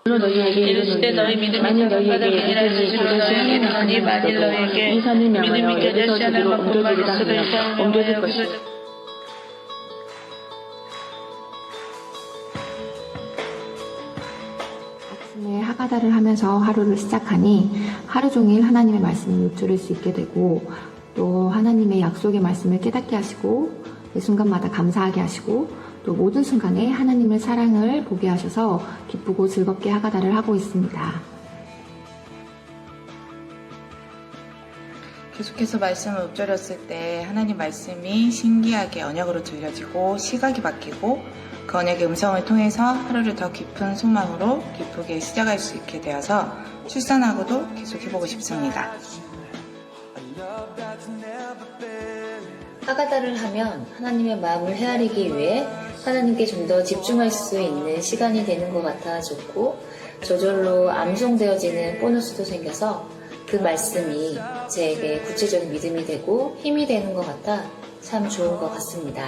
Speaker 5: 이르실 때 너희 믿음이 작은바다 아니라 주시로 너희에게 나니 만일 너희에게 믿음이 겨자씨 하나 만큼 말씀을 옮겨질 것이다.
Speaker 10: 아침에 하가다를 하면서 하루를 시작하니 하루 종일 하나님의 말씀을 읊조릴 수 있게 되고 또 하나님의 약속의 말씀을 깨닫게 하시고 매 순간마다 감사하게 하시고 또 모든 순간에 하나님의 사랑을 보게 하셔서 기쁘고 즐겁게 하가다를 하고 있습니다.
Speaker 11: 계속해서 말씀을 읊조렸을 때 하나님 말씀이 신기하게 언약으로 들려지고 시각이 바뀌고 그 언약의 음성을 통해서 하루를 더 깊은 소망으로 기쁘게 시작할 수 있게 되어서 출산하고도 계속 해보고 싶습니다.
Speaker 2: 하가다를 하면 하나님의 마음을 헤아리기 위해 하나님께 좀 더 집중할 수 있는 시간이 되는 것 같아 좋고 저절로 암송되어지는 보너스도 생겨서 그 말씀이 제게 구체적인 믿음이 되고 힘이 되는 것 같아 참 좋은 것 같습니다.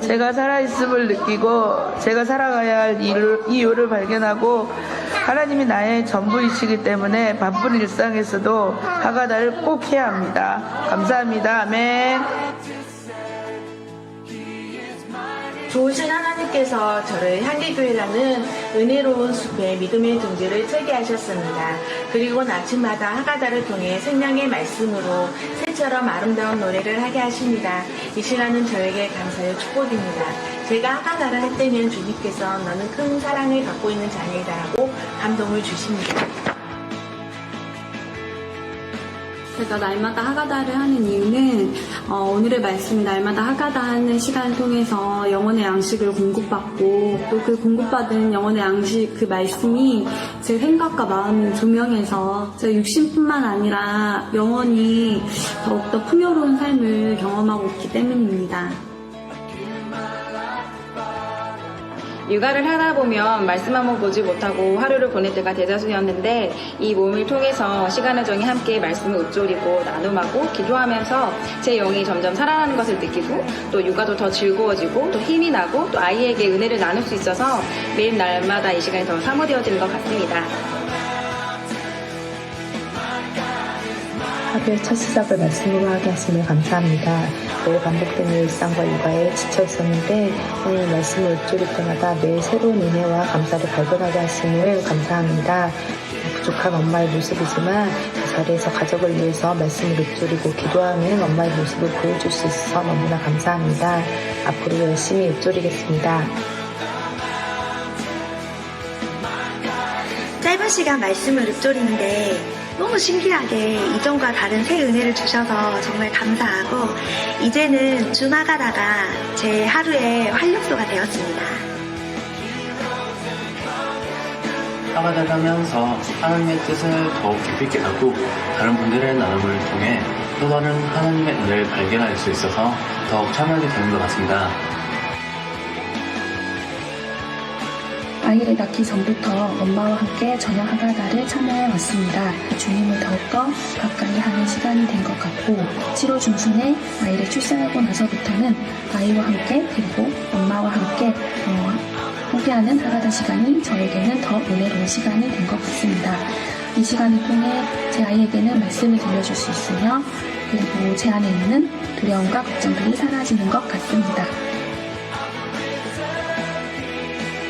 Speaker 5: 제가 살아있음을 느끼고 제가 살아가야 할 이유를 발견하고 하나님이 나의 전부이시기 때문에 바쁜 일상에서도 하가다를 꼭 해야 합니다. 감사합니다. 아멘.
Speaker 8: 좋으신 하나님께서 저를 향기교회라는 은혜로운 숲에 믿음의 둥지를 트게 하셨습니다. 그리고 아침마다 하가다를 통해 생명의 말씀으로 새처럼 아름다운 노래를 하게 하십니다. 이 시간은 저에게 감사의 축복입니다. 제가 하가다를 할 때는 주님께서 너는 큰 사랑을 갖고 있는 자녀이다라고 감동을 주십니다.
Speaker 9: 제가 날마다 하가다를 하는 이유는 오늘의 말씀이 날마다 하가다 하는 시간을 통해서 영혼의 양식을 공급받고 또 그 공급받은 영혼의 양식 그 말씀이 제 생각과 마음을 조명해서 제 육신뿐만 아니라 영혼이 더욱더 풍요로운 삶을 경험하고 있기 때문입니다.
Speaker 12: 육아를 하다 보면 말씀 한번 보지 못하고 하루를 보낼 때가 대다수였는데 이 모임을 통해서 시간을 정해 함께 말씀을 읊조리고 나눔하고 기도하면서 제 영이 점점 살아나는 것을 느끼고 또 육아도 더 즐거워지고 또 힘이 나고 또 아이에게 은혜를 나눌 수 있어서 매일 날마다 이 시간이 더 사모되어지는 것 같습니다.
Speaker 10: 하루의 첫 시작을 말씀으로 하게 하심을 감사합니다. 매일 반복되는 일상과 육아에 지쳐 있었는데 오늘 말씀을 읊조릴 때마다 매일 새로운 은혜와 감사를 발견하게 하심을 감사합니다. 부족한 엄마의 모습이지만 그 자리에서 가족을 위해서 말씀을 읊조리고 기도하는 엄마의 모습을 보여줄 수 있어서 너무나 감사합니다. 앞으로 열심히 읊조리겠습니다.
Speaker 13: 짧은 시간 말씀을 읊조리는데 너무 신기하게 이전과 다른 새 은혜를 주셔서 정말 감사하고 이제는 주 하가다가 제 하루의 활력소가 되었습니다.
Speaker 14: 하가다를 하면서 하나님의 뜻을 더욱 깊이 있게 갖고 다른 분들의 나눔을 통해 또 다른 하나님의 은혜를 발견할 수 있어서 더욱 참여하게 되는 것 같습니다.
Speaker 15: 아이를 낳기 전부터 엄마와 함께 저녁 하가다를 참여해 왔습니다. 주님을 더욱더 가까이 하는 시간이 된 것 같고 7월 중순에 아이를 출산하고 나서부터는 아이와 함께 그리고 엄마와 함께하는 하가다 시간이 저에게는 더 은혜로운 시간이 된 것 같습니다. 이 시간을 통해 제 아이에게는 말씀을 들려줄 수 있으며 그리고 제 안에 있는 두려움과 걱정들이 사라지는 것 같습니다.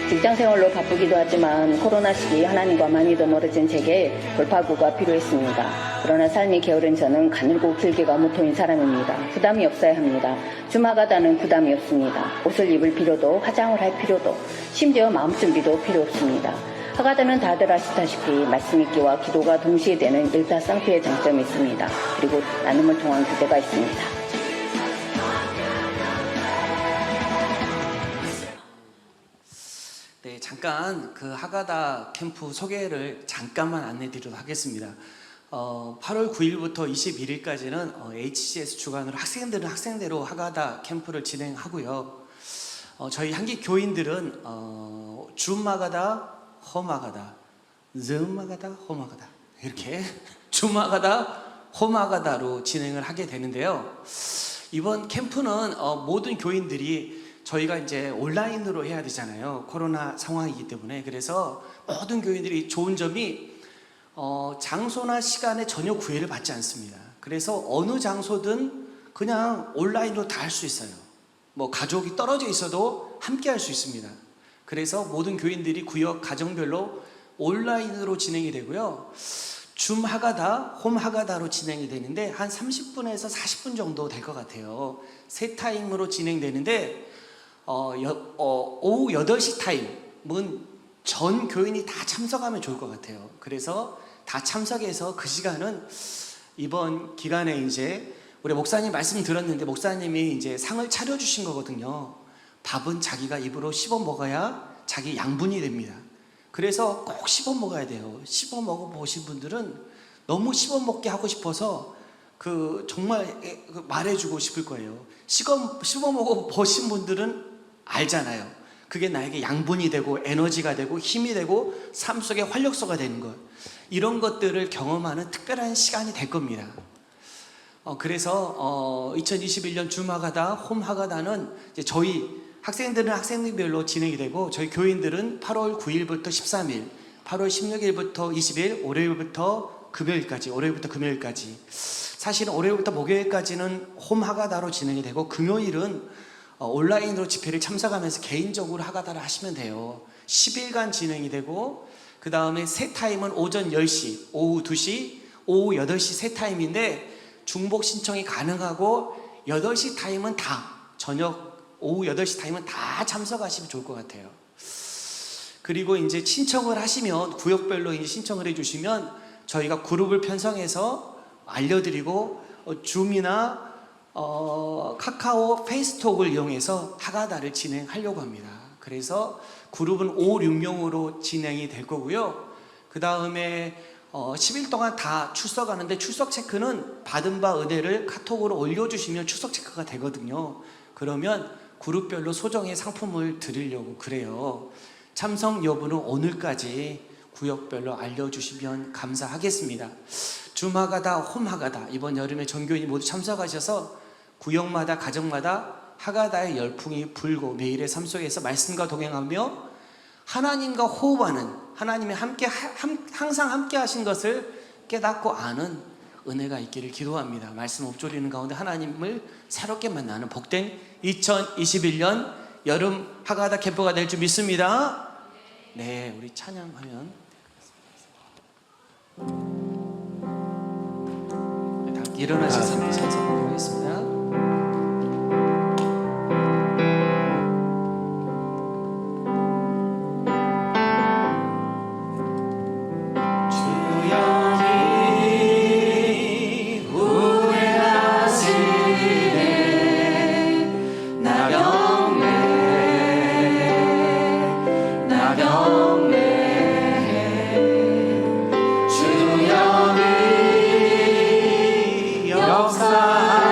Speaker 16: 직장생활로 바쁘기도 하지만 코로나 시기 하나님과 많이 더 멀어진 제게 돌파구가 필요했습니다. 그러나 삶이 게으른 저는 가늘고 길게가 모토인 사람입니다. 부담이 없어야 합니다. 주마가다는 부담이 없습니다. 옷을 입을 필요도 화장을 할 필요도 심지어 마음 준비도 필요 없습니다. 하가다는 다들 아시다시피 말씀 읽기와 기도가 동시에 되는 일타쌍피의 장점이 있습니다. 그리고 나눔을 통한 교제가 있습니다.
Speaker 1: 네, 잠깐 그 하가다 캠프 소개를 잠깐만 안내드리도록 하겠습니다. 8월 9일부터 21일까지는 HCS 주관으로 학생들은 학생대로 하가다 캠프를 진행하고요. 저희 한기 교인들은 줌마가다, 홈마가다, 즈음마가다, 홈마가다 이렇게 줌하가다 홈하가다로 진행을 하게 되는데요. 이번 캠프는 모든 교인들이 저희가 이제 온라인으로 해야 되잖아요. 코로나 상황이기 때문에. 그래서 모든 교인들이 좋은 점이 장소나 시간에 전혀 구애를 받지 않습니다. 그래서 어느 장소든 그냥 온라인으로 다 할 수 있어요. 뭐 가족이 떨어져 있어도 함께 할 수 있습니다. 그래서 모든 교인들이 구역 가정별로 온라인으로 진행이 되고요. 줌 하가다, 홈 하가다로 진행이 되는데 한 30분에서 40분 정도 될 것 같아요. 세 타임으로 진행되는데 오후 8시 타임은 전 교인이 다 참석하면 좋을 것 같아요. 그래서 다 참석해서 그 시간은 이번 기간에 이제 우리 목사님 말씀 들었는데 목사님이 이제 상을 차려주신 거거든요. 밥은 자기가 입으로 씹어 먹어야 자기 양분이 됩니다. 그래서 꼭 씹어 먹어야 돼요. 씹어 먹어보신 분들은 너무 씹어 먹게 하고 싶어서 정말 말해주고 싶을 거예요. 씹어 먹어보신 분들은 알잖아요. 그게 나에게 양분이 되고 에너지가 되고 힘이 되고 삶 속에 활력소가 되는 것, 이런 것들을 경험하는 특별한 시간이 될 겁니다. 그래서 2021년 줌 하가다, 홈 하가다는 이제 저희 학생들은 학생들별로 진행이 되고 저희 교인들은 8월 9일부터 13일, 8월 16일부터 20일, 월요일부터 금요일까지. 사실은 월요일부터 목요일까지는 홈 하가다로 진행이 되고 금요일은 온라인으로 집회를 참석하면서 개인적으로 하가다를 하시면 돼요. 10일간 진행이 되고 그 다음에 세 타임은 오전 10시, 오후 2시, 오후 8시 세 타임인데 중복 신청이 가능하고 8시 타임은 다 오후 8시 타임은 다 참석하시면 좋을 것 같아요. 그리고 이제 신청을 하시면 구역별로 이제 신청을 해주시면 저희가 그룹을 편성해서 알려드리고 줌이나 카카오 페이스톡을 이용해서 하가다를 진행하려고 합니다. 그래서 그룹은 5, 6명으로 진행이 될 거고요. 그 다음에 10일 동안 다 출석하는데 출석 체크는 받은 바 은혜를 카톡으로 올려주시면 출석 체크가 되거든요. 그러면 그룹별로 소정의 상품을 드리려고 그래요. 참석 여부는 오늘까지 구역별로 알려주시면 감사하겠습니다. 줌 하가다, 홈 하가다, 이번 여름에 전교인이 모두 참석하셔서 구역마다 가정마다 하가다의 열풍이 불고 매일의 삶 속에서 말씀과 동행하며 하나님과 호흡하는, 하나님이 항상 함께 하신 것을 깨닫고 아는 은혜가 있기를 기도합니다. 말씀 읊조리는 가운데 하나님을 새롭게 만나는 복된 2021년 여름 하가다 캠프가 될 줄 믿습니다. 네, 우리 찬양하면 다 일어나셔서 찬송하도록 하겠습니다.
Speaker 7: 역사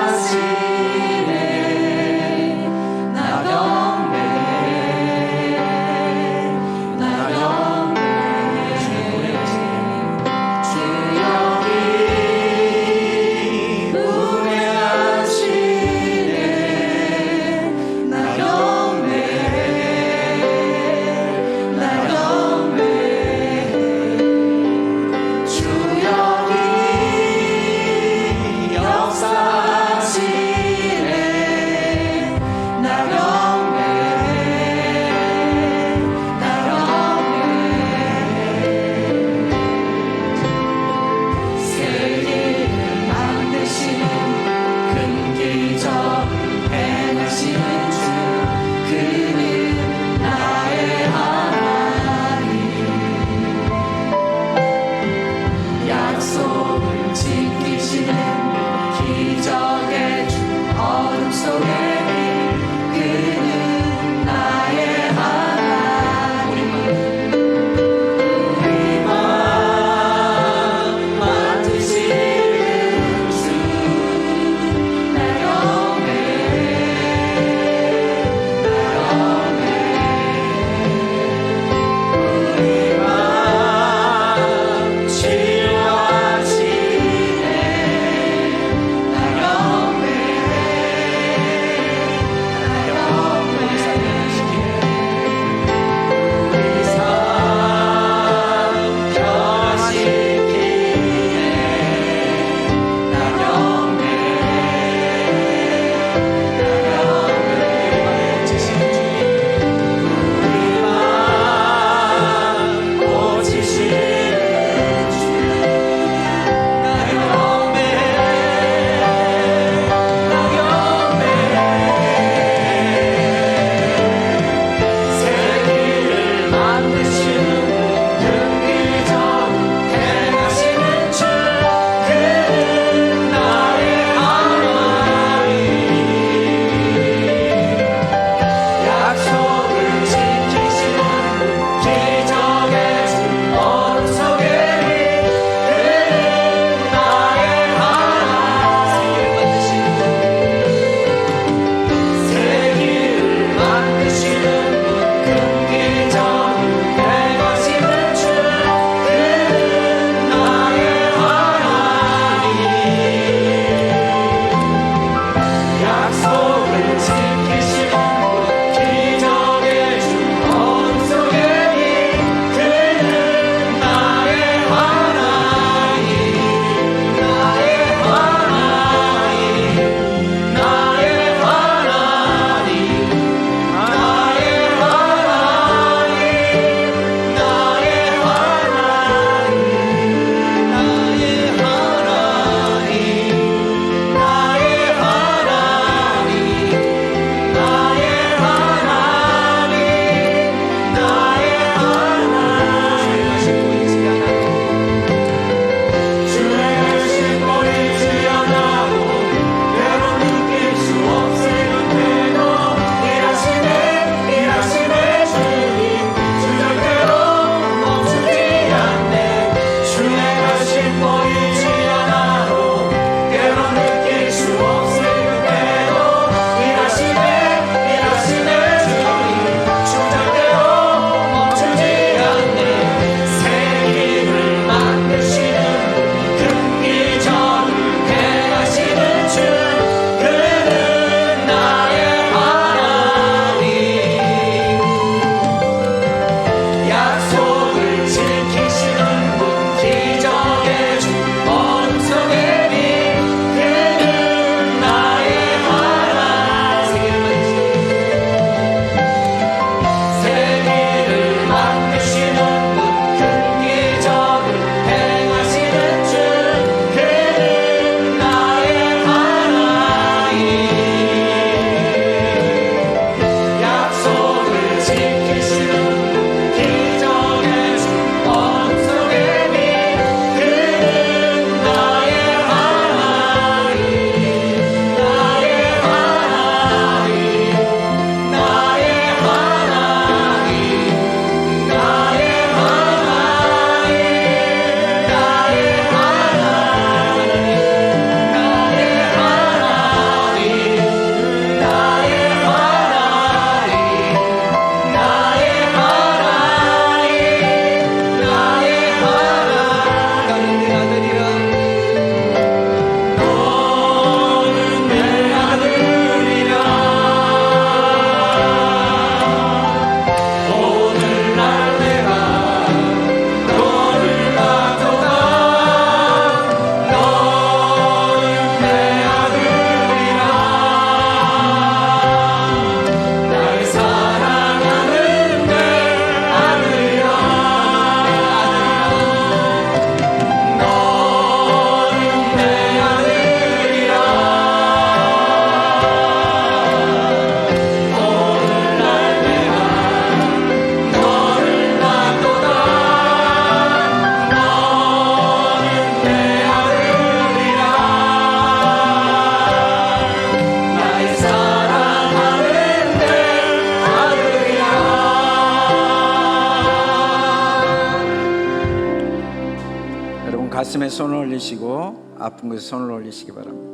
Speaker 6: 가슴에 손을 올리시고 아픈 곳에 손을 올리시기 바랍니다.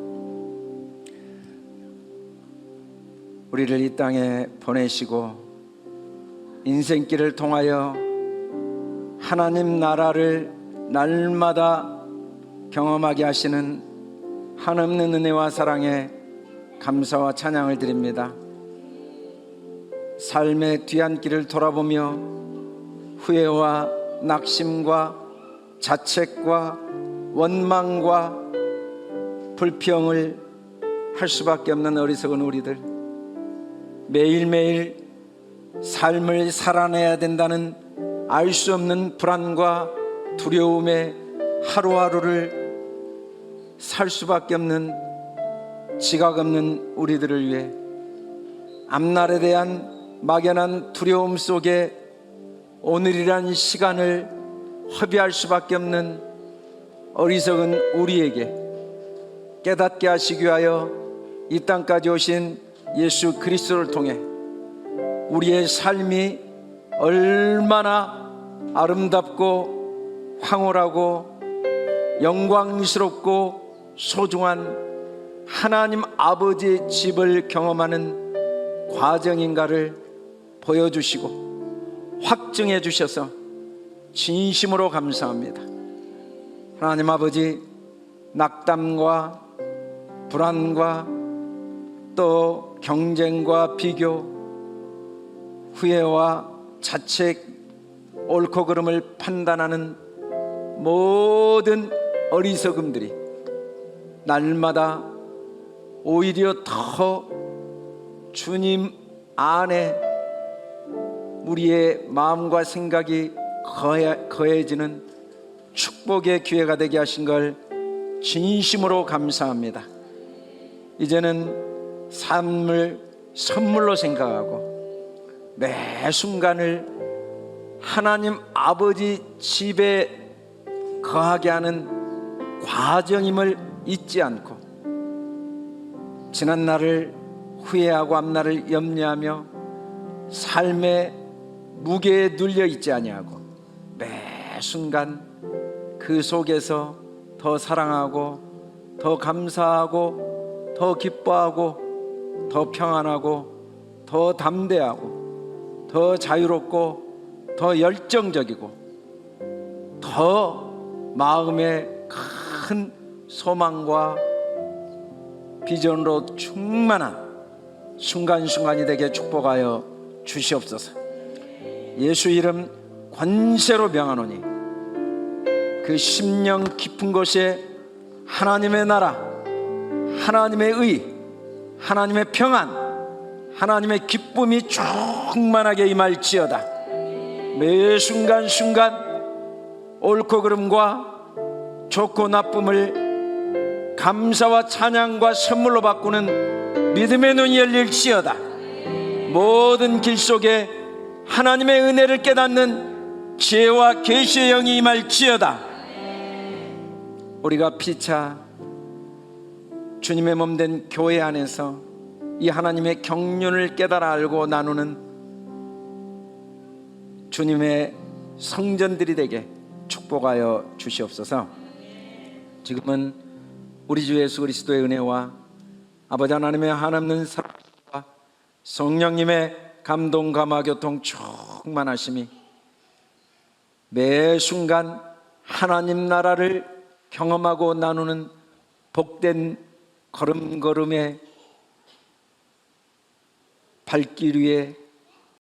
Speaker 6: 우리를 이 땅에 보내시고 인생길을 통하여 하나님 나라를 날마다 경험하게 하시는 한없는 은혜와 사랑에 감사와 찬양을 드립니다. 삶의 뒤안길을 돌아보며 후회와 낙심과 자책과 원망과 불평을 할 수밖에 없는 어리석은 우리들, 매일매일 삶을 살아내야 된다는 알 수 없는 불안과 두려움에 하루하루를 살 수밖에 없는 지각 없는 우리들을 위해 앞날에 대한 막연한 두려움 속에 오늘이란 시간을 허비할 수밖에 없는 어리석은 우리에게 깨닫게 하시기 위하여 이 땅까지 오신 예수 그리스도를 통해 우리의 삶이 얼마나 아름답고 황홀하고 영광스럽고 소중한 하나님 아버지의 집을 경험하는 과정인가를 보여주시고 확증해 주셔서 진심으로 감사합니다. 하나님 아버지, 낙담과 불안과 또 경쟁과 비교, 후회와 자책, 옳고 그름을 판단하는 모든 어리석음들이 날마다 오히려 더 주님 안에 우리의 마음과 생각이 거해지는 축복의 기회가 되게 하신 걸 진심으로 감사합니다. 이제는 삶을 선물로 생각하고 매 순간을 하나님 아버지 집에 거하게 하는 과정임을 잊지 않고 지난 날을 후회하고 앞날을 염려하며 삶의 무게에 눌려 있지 아니하고 매 순간 그 속에서 더 사랑하고 더 감사하고 더 기뻐하고 더 평안하고 더 담대하고 더 자유롭고 더 열정적이고 더 마음에 큰 소망과 비전으로 충만한 순간순간이 되게 축복하여 주시옵소서. 예수 이름 권세로 명하노니 그 심령 깊은 곳에 하나님의 나라, 하나님의 의, 하나님의 평안, 하나님의 기쁨이 충만하게 임할지어다. 매 순간순간 옳고 그름과 좋고 나쁨을 감사와 찬양과 선물로 바꾸는 믿음의 눈이 열릴지어다. 모든 길 속에 하나님의 은혜를 깨닫는 지혜와 계시의 영이 임할지어다. 우리가 피차 주님의 몸된 교회 안에서 이 하나님의 경륜을 깨달아 알고 나누는 주님의 성전들이 되게 축복하여 주시옵소서. 지금은 우리 주 예수 그리스도의 은혜와 아버지 하나님의 한없는 사랑과 성령님의 감동 감화 교통 충만하심이 매 순간 하나님 나라를 경험하고 나누는 복된 걸음걸음의 발길 위에